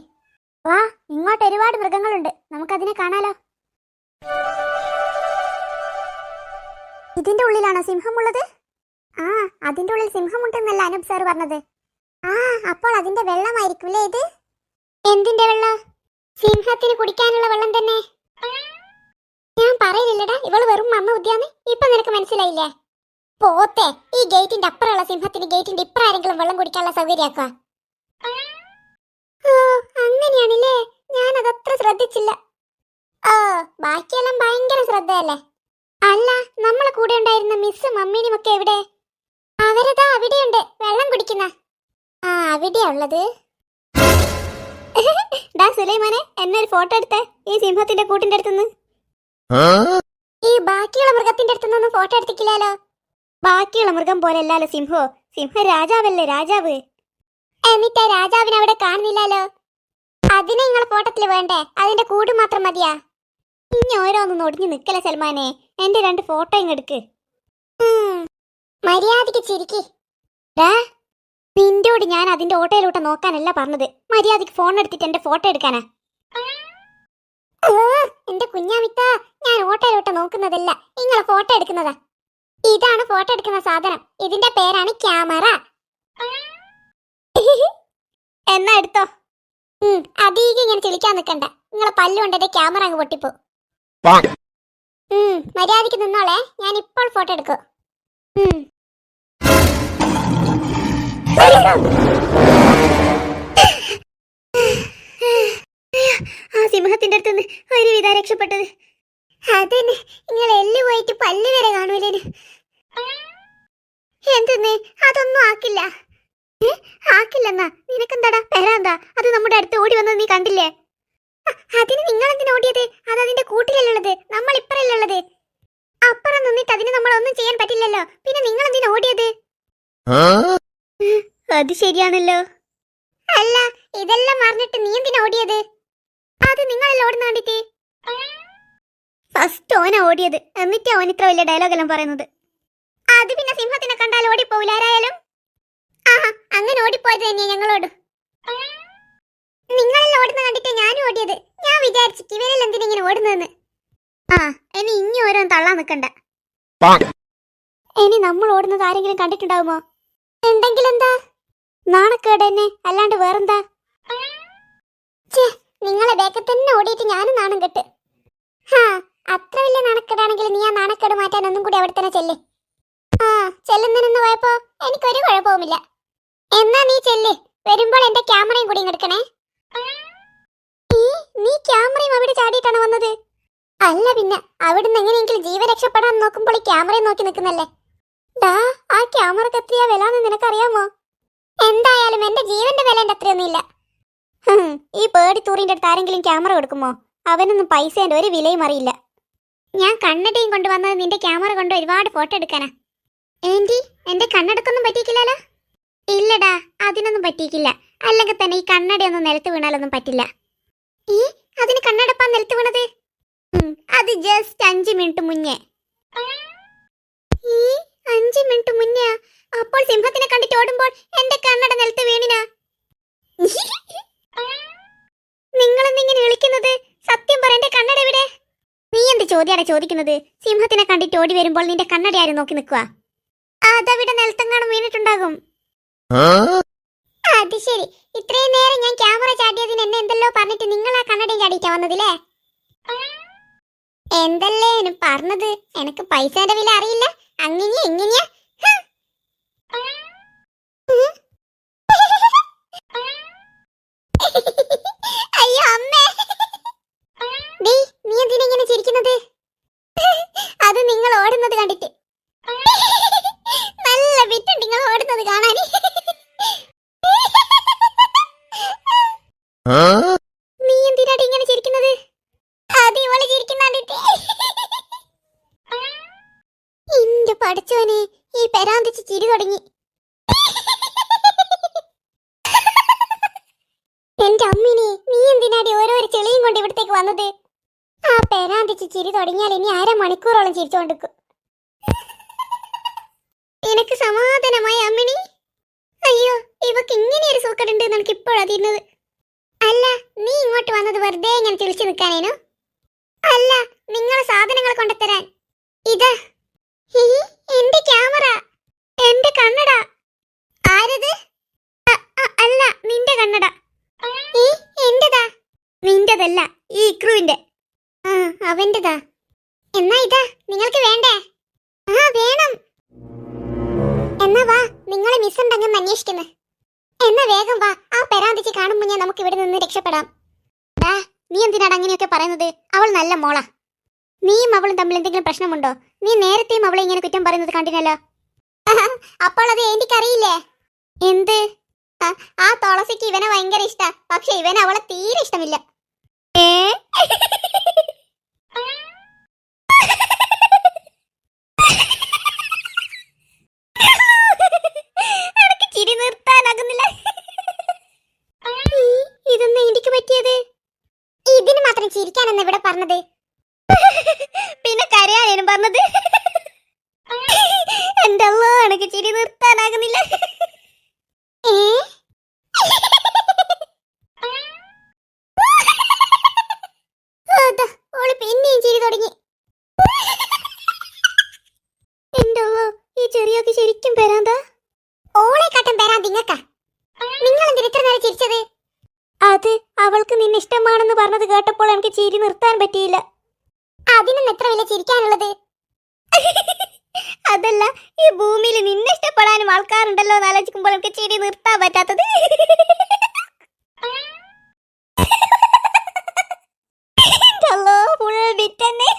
വാ, ഇങ്ങോട്ട് ഒരുപാട് മൃഗങ്ങളുണ്ട്, നമുക്കതിനെ കാണാലോ. ഇതിന്റെ ഉള്ളിലാണോ സിംഹമുള്ളത്? അതിന്റെ ഉള്ളിൽ സിംഹമുണ്ടെന്നല്ല അനൂപ് സാർ പറഞ്ഞത്. അപ്പോൾ അതിന്റെ വെള്ളമായിരിക്കുമല്ലേ ഇത്? എന്തിന്റെ വെള്ളം? സിംഹത്തിന് കുടിക്കാനുള്ള വെള്ളം തന്നെ. ഞാൻ പറയില്ലടാ, ഇവള് വെറും മമ്മ ബുദ്ധിയാന്ന്. ഇപ്പൊ നിനക്ക് മനസ്സിലായില്ലേ? പോത്തെ, ഈ ഗേറ്റിന്റെ അപ്പുറമുള്ള സിംഹത്തിന് ഗേറ്റിന്റെ ഇപ്പുറം ആരെങ്കിലും വെള്ളം കുടിക്കാനുള്ള സൗകര്യാക്കുക. അങ്ങനെയാണല്ലേ, ഞാനതത്ര ശ്രദ്ധിച്ചില്ല. ബാക്കിയെല്ലാം ഭയങ്കര ശ്രദ്ധയല്ലേ. അല്ല, നമ്മളെ കൂടെ ഉണ്ടായിരുന്ന മിസ്സും മമ്മീനും ഒക്കെ എവിടെ? അവരതാ അവിടെയുണ്ട്, വെള്ളം കുടിക്കുന്ന. അവിടെയാ ഉള്ളത്. ഡാ സുലൈമാനെ, എന്നെ ഒരു ഫോട്ടോ എടുത്തേ, ഈ സിംഹത്തിന്റെ കൂട്ടിന്റെ അടുത്തുനിന്ന്. ഈ ബാക്കിയുള്ള മൃഗത്തിന്റെ അടുത്തുനിന്നൊന്നും ഫോട്ടോ എടുത്തിട്ടില്ലല്ലോ. ബാക്കിയുള്ള മൃഗം പോലെയല്ലോ സിംഹോ. സിംഹ രാജാവല്ലേ, രാജാവ്. എന്നിട്ട് രാജാവിനെ അവിടെ കാണുന്നില്ലല്ലോ. അതിനെ നിങ്ങളെ ഫോട്ടോത്തില് വേണ്ടേ? അതിന്റെ കൂട് മാത്രം മതിയാ? ഇനി ഓരോന്നും ഒടിഞ്ഞു നിക്കല സൽമാനെ, എന്റെ 2 ഫോട്ടോ ഇങ്ങെടുക്ക്. മര്യാദക്ക് ചിരിക്കി. നിന്റോട് ഞാൻ അതിന്റെ ഓട്ടോയിലോട്ട് നോക്കാനല്ല പറഞ്ഞത്, മര്യാദക്ക് ഫോൺ എടുത്തിട്ട് എന്റെ ഫോട്ടോ എടുക്കാനാ. എന്റെ കുഞ്ഞാമിത്ത, ഞാൻ ഓട്ടോയിലോട്ട് നോക്കുന്നതല്ല, നിങ്ങളെ ഫോട്ടോ എടുക്കുന്നതാ. ഇതാണ് ഫോട്ടോ എടുക്കുന്ന സാധനം, ഇതിന്റെ പേരാണ് ക്യാമറ. എന്നാ എടുത്തോ. അധികം ഇങ്ങനെ ചിളിക്കാൻ നിക്കണ്ട, നിങ്ങളെ പല്ലുകൊണ്ടെന്റെ ക്യാമറ അങ്ങ് പൊട്ടിപ്പോ. മര്യാദക്ക് നിന്നോളെ, ഞാൻ ഇപ്പോൾ ഫോട്ടോ എടുക്കും. ആ സിംഹത്തിന്റെ അടുത്തുനിന്ന് ഒരുവിധ രക്ഷപ്പെട്ടത്. അതന്നെ, നിങ്ങൾ എല്ല് പോയിട്ട് പല്ല് വരെ കാണൂലേന്. എന്തെന്ന്? അതൊന്നും ആക്കില്ല. ആക്കില്ലെന്നാ? നിനക്കെന്താടാ പെരാന്താ? അത് നമ്മുടെ അടുത്ത് ഓടി വന്നത് നീ കണ്ടില്ലേ? അതിന് നിങ്ങൾ എന്തിനാ ഓടിയത്? അത് അതിന്റെ കൂട്ടിലല്ലുള്ളത്, നമ്മൾ ഇപ്പറല്ലുള്ളത്. അപ്പുറം നിന്നിട്ട് അതിന് നമ്മളൊന്നും ചെയ്യാൻ പറ്റില്ലല്ലോ, പിന്നെ നിങ്ങൾ എന്തിനാ ഓടിയത്? അത് ശരിയാണല്ലോ. അല്ല, ഇതെല്ലാം മറന്നിട്ട് നീ എന്തിനാ ഓടിയത്? അത് നിങ്ങളെല്ലാം ഓടുന്ന കണ്ടിട്ട്. ഫസ്റ്റ് ഓന ഓടിയത്, എന്നിട്ടാ ഓൻ ഇത്ര വലിയ ഡയലോഗെല്ലാം പറയുന്നത്. അത് പിന്നെ സിംഹത്തിനെ കണ്ടാൽ ഓടിപ്പോവില്ല ആരായാലും. അങ്ങനെ ഓടിപ്പോയത് തന്നെയാ ഞങ്ങളോട്. നിങ്ങളെല്ലാം ഓടുന്ന കണ്ടിട്ട് ഞാനും ഓടിയത്. ഞാൻ വിചാരിച്ചു ഇവരെല്ലാം എന്തിനാ ഇങ്ങനെ ഓടുന്നതെന്ന്. ഇനി ഇനി ഓരോന്ന് തള്ളാൻ നിൽക്കണ്ട. ഇനി നമ്മൾ ഓടുന്നത് ആരെങ്കിലും കണ്ടിട്ടുണ്ടാവുമോ? ഉണ്ടെങ്കിൽ എന്താ? നാണക്കേട് തന്നെ, അല്ലാണ്ട് വേറെന്താ? നിങ്ങളെ ബാക്കിൽ തന്നെ ഓടിയിട്ട് ഞാനും നാണം കെട്ട്. അത്ര വലിയ നാണക്കേടാണെങ്കിൽ നീ ആ നാണക്കേട് മാറ്റാൻ ഒന്നും കൂടി അവിടെ തന്നെ ചെല്ല്. ചെല്ലുന്നതിന് പോയപ്പോ എനിക്കൊരു കുഴപ്പവുമില്ല. എന്നാ നീ ചെല്ല്, വരുമ്പോൾ എന്റെ ക്യാമറയും കൂടി എടുക്കണേ. നീ ക്യാമറയും അവിടെ ചാടിയിട്ടാണ് വന്നത്? അല്ല പിന്നെ, അവിടുന്ന് എങ്ങനെയെങ്കിലും ജീവൻ രക്ഷപ്പെടാൻ നോക്കുമ്പോൾ ഈ ക്യാമറയും നോക്കി നിൽക്കുന്നല്ലേ. ആ ക്യാമറക്ക് എത്രയാ വില നിനക്കറിയാമോ? എന്തായാലും എന്റെ ജീവന്റെ വില എന്റെ അത്രയൊന്നുമില്ല. ഈ പേടിത്തൂറിന്റെ അടുത്ത് ആരെങ്കിലും ക്യാമറ കൊടുക്കുമോ? അവനൊന്നും പൈസേന്റെ ഒരു വിലയും അറിയില്ല. ഞാൻ കണ്ണടയും കൊണ്ടുവന്നത് നിന്റെ ക്യാമറ കൊണ്ട് ഒരുപാട് ഫോട്ടോ എടുക്കാനാ. ഏന്റി, എന്റെ കണ്ണടക്കൊന്നും പറ്റിയിട്ടില്ലല്ലോ? ഇല്ലടാ, അതിനൊന്നും പറ്റിയിട്ടില്ല. അല്ലെങ്കിൽ തന്നെ ഈ കണ്ണടയൊന്നും നിലത്ത് വീണാലൊന്നും പറ്റില്ല. അതിന് കണ്ണടപ്പാൻ നിലത്ത് വീണത്? അത് ജസ്റ്റ് 5 മിനിറ്റ് മുന്നേ. 5 മിനിറ്റ് മുന്നേ? അപ്പോൾ സിംഹത്തിനെ കണ്ടിട്ട് ഓടുമ്പോൾ എന്റെ കണ്ണട നിലത്ത് വീണിനാ? നിങ്ങളെന്നിങ്ങനെ വിളിക്കുന്നത്? സത്യം പറ, എന്റെ കണ്ണട എവിടെ? നീ എന്ത് ചോദ്യാണ് ചോദിക്കുന്നത്? സിംഹത്തിനെ കണ്ടിട്ട് ഓടി വരുമ്പോൾ നിന്റെ കണ്ണട ആരും നോക്കി നിൽക്കുക? അതവിടെ നിലത്തെങ്ങാനും വീണിട്ടുണ്ടാകും. അത് ശരി. ഇത്രയും നേരം ഞാൻ ക്യാമറ ചാടിയതിന് എന്നെ എന്തെല്ലോ പറഞ്ഞിട്ട് നിങ്ങൾ ആ കണ്ണടയും ചാടിയിട്ടാ വന്നതില്ലേ? എന്തല്ലേ പറഞ്ഞത്? എനിക്ക് പൈസന്റെ വില അറിയില്ല. അങ്ങനെയാ ഇങ്ങനെയാ. അയ്യോ അമ്മേ. നീ എന്തിനാ ഇങ്ങനെ ചിരിക്കുന്നത്? അത് നിങ്ങൾ ഓടുന്നത് കണ്ടിട്ട്. നല്ല വിറ്റുണ്ട് നിങ്ങൾ ഓടുന്നത് കാണാൻ. നീ എന്തിനാടി ഇങ്ങനെ ചിരിക്കുന്നത്? അത് ഇവള് ചിരിക്കുന്ന കണ്ടിട്ട്. എന്റെ പഠിച്ചോനെ, ഈ പെരാന്തിച്ച് ചിരി തുടങ്ങി. എന്റെ അമ്മിനെ, നീ എന്തിനാടി ഓരോരോ ചെളിയും കൊണ്ട് ഇവിടത്തേക്ക് വന്നത്? ആ പെരാന്തിച്ച് ചിരി തുടങ്ങിയാൽ ഇനി അരമണിക്കൂറോളം ചിരിച്ചോണ്ടിരിക്കും. നിനക്ക് സമാധാനമായി അമ്മിണി? അയ്യോ, ഇവക്ക് ഇങ്ങനെ ഒരു സൂക്കടുണ്ട് നമുക്ക് ഇപ്പോഴാ തീരുന്നത്. അല്ല, നീ ഇങ്ങോട്ട് വന്നത് വെറുതെ ഇങ്ങനെ തിളിച്ചു നിൽക്കാനേനോ? അല്ല, നിങ്ങളെ സാധനങ്ങൾ കൊണ്ടുത്തരാൻ. ഇതാ എന്റെ ക്യാമറ, എന്റെ കണ്ണട. ആരത്? അല്ല, നിന്റെ കണ്ണട. എന്റെതാ? നിന്റെതല്ല, ഈ ഇക്രുവിന്റെ. ആ, അവന്റെതാ. എന്നാ ഇതാ, നിങ്ങൾക്ക് വേണ്ടേ? ആ, വേണം. എന്നാ വാ, നിങ്ങളെ മിസ് ഉണ്ടെന്ന് അന്വേഷിക്കുന്നു. എന്നാ വേഗം വാ, ആ പെരാന്തിച്ച് കാണുമ്പോ ഞാൻ നമുക്ക് ഇവിടെ നിന്ന് രക്ഷപ്പെടാം. നീ എന്തിനാണ് അങ്ങനെയൊക്കെ പറയുന്നത്? അവൾ നല്ല മോളാ. നീയും അവളും തമ്മിൽ എന്തെങ്കിലും പ്രശ്നമുണ്ടോ? നീ നേരത്തെയും അവളെ ഇങ്ങനെ കുറ്റം പറയുന്നത് കണ്ടിനല്ലോ. അപ്പോൾ അത് എനിക്കറിയില്ലേ? എന്ത്? ആ തുളസിക്ക് ഇവനെ ഭയങ്കര ഇഷ്ടാ, പക്ഷെ ഇവന് അവളെ തീരെ ഇഷ്ടമില്ല. ചിരി നിർത്താനാകുന്നില്ല. ഇതൊന്നും എനിക്ക് പറ്റിയത്? ഇതിന് മാത്രം ചിരിക്കാനെന്ന് ഇവിടെ പറഞ്ഞത്? പിന്നെ കരയാനും പറഞ്ഞത്? എന്റെ അല്ലോ, എനിക്ക് ചിരി നിർത്താനാകുന്നില്ല. ഓള് പിന്നെയും ചിരി തുടങ്ങി. എന്റെ അല്ലോ, ഈ ചെറിയൊക്കെ ശരിക്കും പെരാന്താ? ഓളെ കാട്ടം പെരാന്ത് ഇങ്ങക്ക. നിങ്ങൾ എന്തിന് ഇത്ര നേരം ചിരിച്ചത്? അത് അവൾക്ക് നിന്നെ ഇഷ്ടമാണെന്ന് പറഞ്ഞത് കേട്ടപ്പോൾ എനിക്ക് ചിരി നിർത്താൻ പറ്റിയില്ല. അതിനൊന്നും എത്ര വലിയ ചിരിക്കാനുള്ളത്? അതല്ല, ഈ ഭൂമിയിൽ നിന്നെ ഇഷ്ടപ്പെടാനും ആൾക്കാരുണ്ടല്ലോ എന്ന് ആലോചിക്കുമ്പോൾ എനിക്ക് ചിരി നിർത്താൻ പറ്റാത്തത്. ഫുൾ ബിറ്റ് തന്നെ.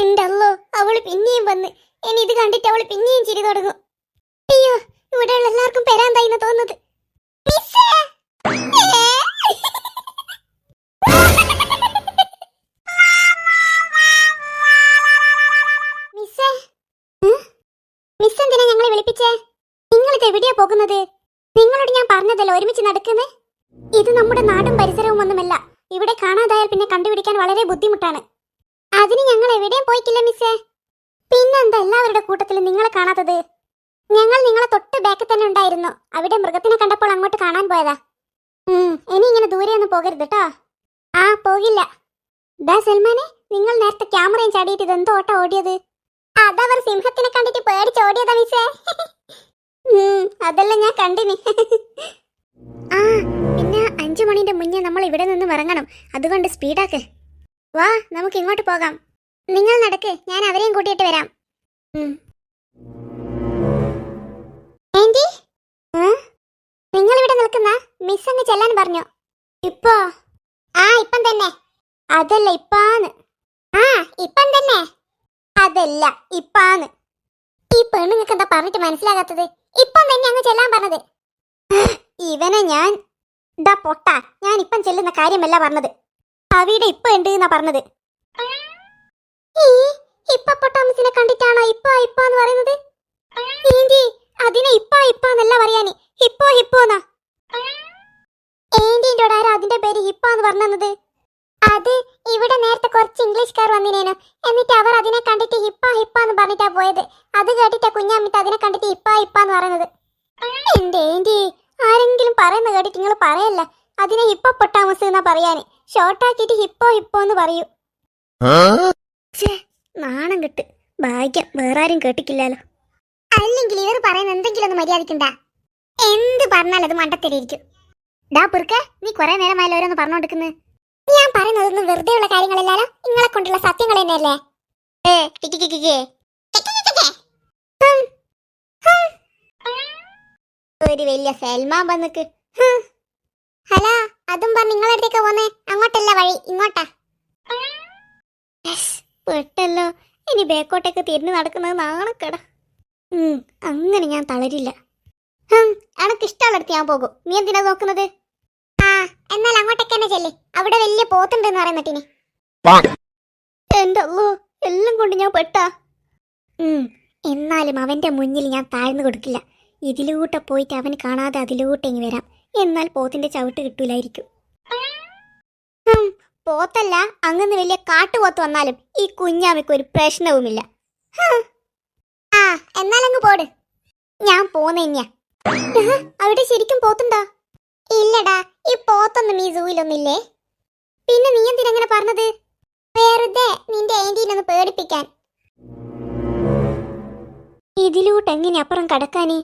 എന്റെ അല്ലോ, അവള് പിന്നെയും വന്ന്. ഇനി ഇത് കണ്ടിട്ട് അവള് പിന്നെയും ചിരി തുടങ്ങും. അയ്യോ, ഇവിടെയുള്ള എല്ലാവർക്കും പെരാന്തായിന്ന് തോന്നുന്നത്. മിസ് എന്തിനാ ഞങ്ങളെ വിളിപ്പിച്ചേ? നിങ്ങളിത് എവിടെയാ പോകുന്നത്? നിങ്ങളോട് ഞാൻ പറഞ്ഞതല്ലോ ഒരുമിച്ച് നടക്കുന്നേ. ഇത് നമ്മുടെ നാടും പരിസരവും ഒന്നുമല്ല. ഇവിടെ കാണാതായാൽ പിന്നെ കണ്ടുപിടിക്കാൻ വളരെ ബുദ്ധിമുട്ടാണ്. അതിന് ഞങ്ങൾ എവിടെയും പോയിട്ടില്ല മിസ്സേ. പിന്നെന്താ എല്ലാവരുടെ കൂട്ടത്തിൽ നിങ്ങളെ കാണാത്തത്? ഞങ്ങൾ നിങ്ങളെ തൊട്ട് ബാക്കിൽ തന്നെ ഉണ്ടായിരുന്നു. അവിടെ മൃഗത്തിനെ കണ്ടപ്പോൾ അങ്ങോട്ട് കാണാൻ പോയതാ. ഇനി ഇങ്ങനെ ദൂരെയൊന്നും പോകരുത് കേട്ടോ. ആ, പോകില്ല. ദാ സൽമാനെ, നിങ്ങൾ നേരത്തെ ക്യാമറയും ചാടിയിട്ട് ഇതെന്തോ ഓട്ടം ഓടിയത്? അതവർ സിംഹത്തിനെ കണ്ടിട്ട് പേടിച്ചോടിയതാ മിസ്സേ. അതെല്ലാം ഞാൻ കണ്ടിനി. ആ, പിന്നെ 5 മണിന്റെ മുന്നേ നമ്മൾ ഇവിടെ നിന്ന് ഇറങ്ങണം. അതുകൊണ്ട് സ്പീഡാക്ക്. വാ, നമുക്ക് ഇങ്ങോട്ട് പോകാം. നിങ്ങൾ നടക്ക്, ഞാൻ അവരെയും കൂട്ടിയിട്ട് വരാം. ആന്റി, നിങ്ങൾ ഇവിടെ നിൽക്കുന്ന മിസ് അങ്ങ് ചെല്ലാൻ പറഞ്ഞു. ഇപ്പോ? ആ, ഇപ്പം തന്നെ. അതല്ല, ഇപ്പാന്ന്. ആ, ഇപ്പം തന്നെ. അതല്ല, ഇപ്പാന്ന്. ഈ പെണ്ണുങ്ങൾക്ക് എന്താ പറഞ്ഞിട്ട് മനസ്സിലാകാത്തത്? ഇപ്പം തന്നെ അങ്ങ് ചെല്ലാൻ പറഞ്ഞത്. ഇവനെ ഞാൻ ദാ പൊട്ട, ഞാൻ ഇപ്പം ചെല്ലുന്ന കാര്യമല്ല പറഞ്ഞത്. അവിടെ ഇപ്പൊ ഉണ്ട് എന്നാ പറഞ്ഞത്. ഹിപ്പോപ്പൊട്ടാമസിനെ കണ്ടിട്ടാണോ ഇപ്പാന്ന് പറയുന്നത്? ഏന്റി, അതിനെ ഇപ്പാന്നല്ല പറയാന്, ഹിപ്പോന്നാ. ഏന്റിന്റെ ആരാ അതിന്റെ പേര് ഹിപ്പാന്ന് പറഞ്ഞത്? അത് ഇവിടെ നേരത്തെ കുറച്ച് ഇംഗ്ലീഷുകാർ വന്നിനേനു. എന്നിട്ട് അവർ അതിനെ കണ്ടിട്ട് ഹിപ്പാന്ന് പറഞ്ഞിട്ടാ പോയത്. അത് കേട്ടിട്ടാ കുഞ്ഞാമിട്ട് അതിനെ കണ്ടിട്ട് ഹിപ്പാന്ന് പറയുന്നത്. എന്റെ ഏന്റി, ആരെങ്കിലും പറയുന്ന കേട്ടിട്ട് നിങ്ങൾ പറയല്ല. അതിനെ ഹിപ്പോപ്പൊട്ടാമസ് എന്നാ പറയാന്. ഷോർട്ടാക്കിട്ട് ഹിപ്പോ എന്ന് പറയൂ. നാണം കെട്ട്. ഭാഗ്യം വേറെ ആരും കേട്ടിക്കില്ലല്ലോ. അല്ലെങ്കിൽ ഇവർ പറയുന്ന എന്തെങ്കിലും ഒന്ന് മര്യാദക്കുണ്ടാ. എന്ത് പറഞ്ഞാൽ അത് മണ്ടത്തരിയിരിക്കും. ഡാ പുറുക്ക, നീ കുറെ നേരമായാലും ഓരോന്ന് പറഞ്ഞോണ്ടിരിക്കുന്നത്. ഞാൻ പറയുന്നതൊന്നും വെറുതെ ഉള്ള കാര്യങ്ങളല്ലല്ലോ, നിങ്ങളെ കൊണ്ടുള്ള സത്യങ്ങൾ തന്നെയല്ലേ. ഒരു വലിയ സൽമാൻ വന്നിക്ക്. ഹലോ, അതും പറഞ്ഞ് നിങ്ങളുടെ അടുത്തേക്ക് പോന്നേ. അങ്ങോട്ടല്ല വഴി, ഇങ്ങോട്ടാ. പെട്ടല്ലോ, ഇനി ബേക്കോട്ടേക്ക് തിരിഞ്ഞു നടക്കുന്നത് നാണക്കട. അങ്ങനെ ഞാൻ തളരില്ല. അനക്ക് ഇഷ്ടമുള്ളടത്ത് ഞാൻ പോകും. നീ എന്തിനാ നോക്കുന്നത്? ആ, എന്നാൽ അങ്ങോട്ടേക്ക് തന്നെ ചെല്ലേ. അവിടെ വലിയ പോത്തുണ്ടെന്ന് പറയുന്നിട്ടിനി. എന്റെ അല്ലോ, എല്ലാം കൊണ്ട് ഞാൻ പെട്ടാ. എന്നാലും അവന്റെ മുന്നിൽ ഞാൻ താഴ്ന്നു കൊടുക്കില്ല. ഇതിലൂടെ പോയിട്ട് അവന് കാണാതെ അതിലൂടെ ഇങ്ങ് വരാം. എന്നാൽ പോത്തിന്റെ ചവിട്ട് കിട്ടൂലായിരിക്കും. പോത്തല്ല, അങ്ങനെ വലിയ കാട്ടുപോത്ത് വന്നാലും ഈ കുഞ്ഞാമിക്ക് ഒരു പ്രശ്നവുമില്ല. ആ, എന്നാലങ്ങ് പോട്. ഞാൻ പോന്നെന്നെയാ. അവിടെ ശരിക്കും പോത്തുണ്ടോ? ഇല്ലടാ, ഈ പോത്തൊന്നും ഈ സൂയിലൊന്നില്ലേ. പിന്നെ നീ എന്തിനങ്ങനെ പറഞ്ഞത്? വെറുതെ നിന്റെ ആന്റീനൊന്ന് പേടിപ്പിക്കാൻ. ഇതിലൂട്ട് എങ്ങനെ അപ്പുറം കടക്കാനേ?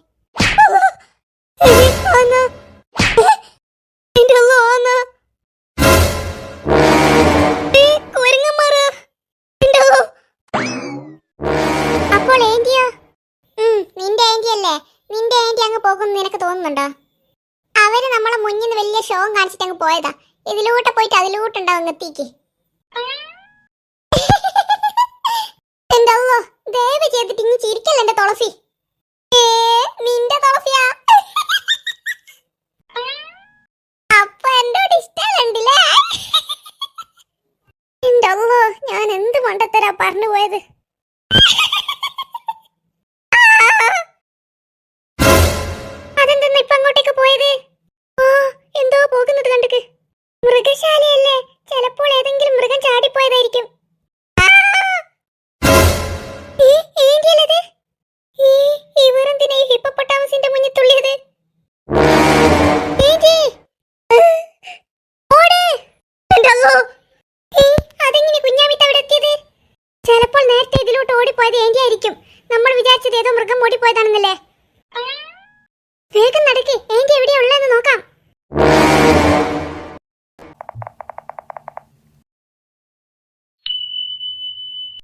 അപ്പോൾ ആന്റിയോ? നിന്റെ ആന്റി അല്ലേ? നിന്റെ ആന്റി അങ്ങ് പോകുമെന്ന് നിനക്ക് തോന്നുന്നുണ്ടോ? അവര് നമ്മളെ മുന്നിൽ നിന്ന് വലിയ ഷോ കാണിച്ചിട്ട് അങ്ങ് പോയതാ. ഇതിലൂടെ പോയിട്ട് അതിലൂട്ടുണ്ടാവും എത്തിക്ക്. എന്റെ അല്ലോ, ദയവ് ചെയ്തിട്ട് ഇങ്ങ് ചിരിക്കല്ല എന്റെ തുളസി. നിന്റെ തുളസിയാ? അപ്പൊ എന്നോട് ഇഷ്ടമല്ലേ? എന്റെ അല്ലോ, ഞാൻ എന്ത് മണ്ടത്തരാ പറഞ്ഞു പോയത്. അതെന്തെന്നാ ഇപ്പൊ അങ്ങോട്ടേക്ക് പോയത്? എന്തോ പോകുന്നത് കണ്ടിക്ക്. മൃഗശാലയല്ലേ, ചിലപ്പോൾ ഏതെങ്കിലും മൃഗം ചാടിപ്പോയതായിരിക്കും. ഇവരെന്തിനാ ഈ ഹിപ്പോപ്പൊട്ടാമസിന്റെ മുന്നിൽ തുള്ളിയത്? അതെങ്ങനെ കുഞ്ഞാമിത്ത് അവിടെ എത്തിയത്? ചിലപ്പോൾ നേരത്തെ ഇതിലോട്ട് ഓടിപ്പോയത് ഏന്റി ആയിരിക്കും. നമ്മൾ വിചാരിച്ചത് ഏതോ മൃഗം ഓടിപ്പോയതാണെന്നല്ലേ.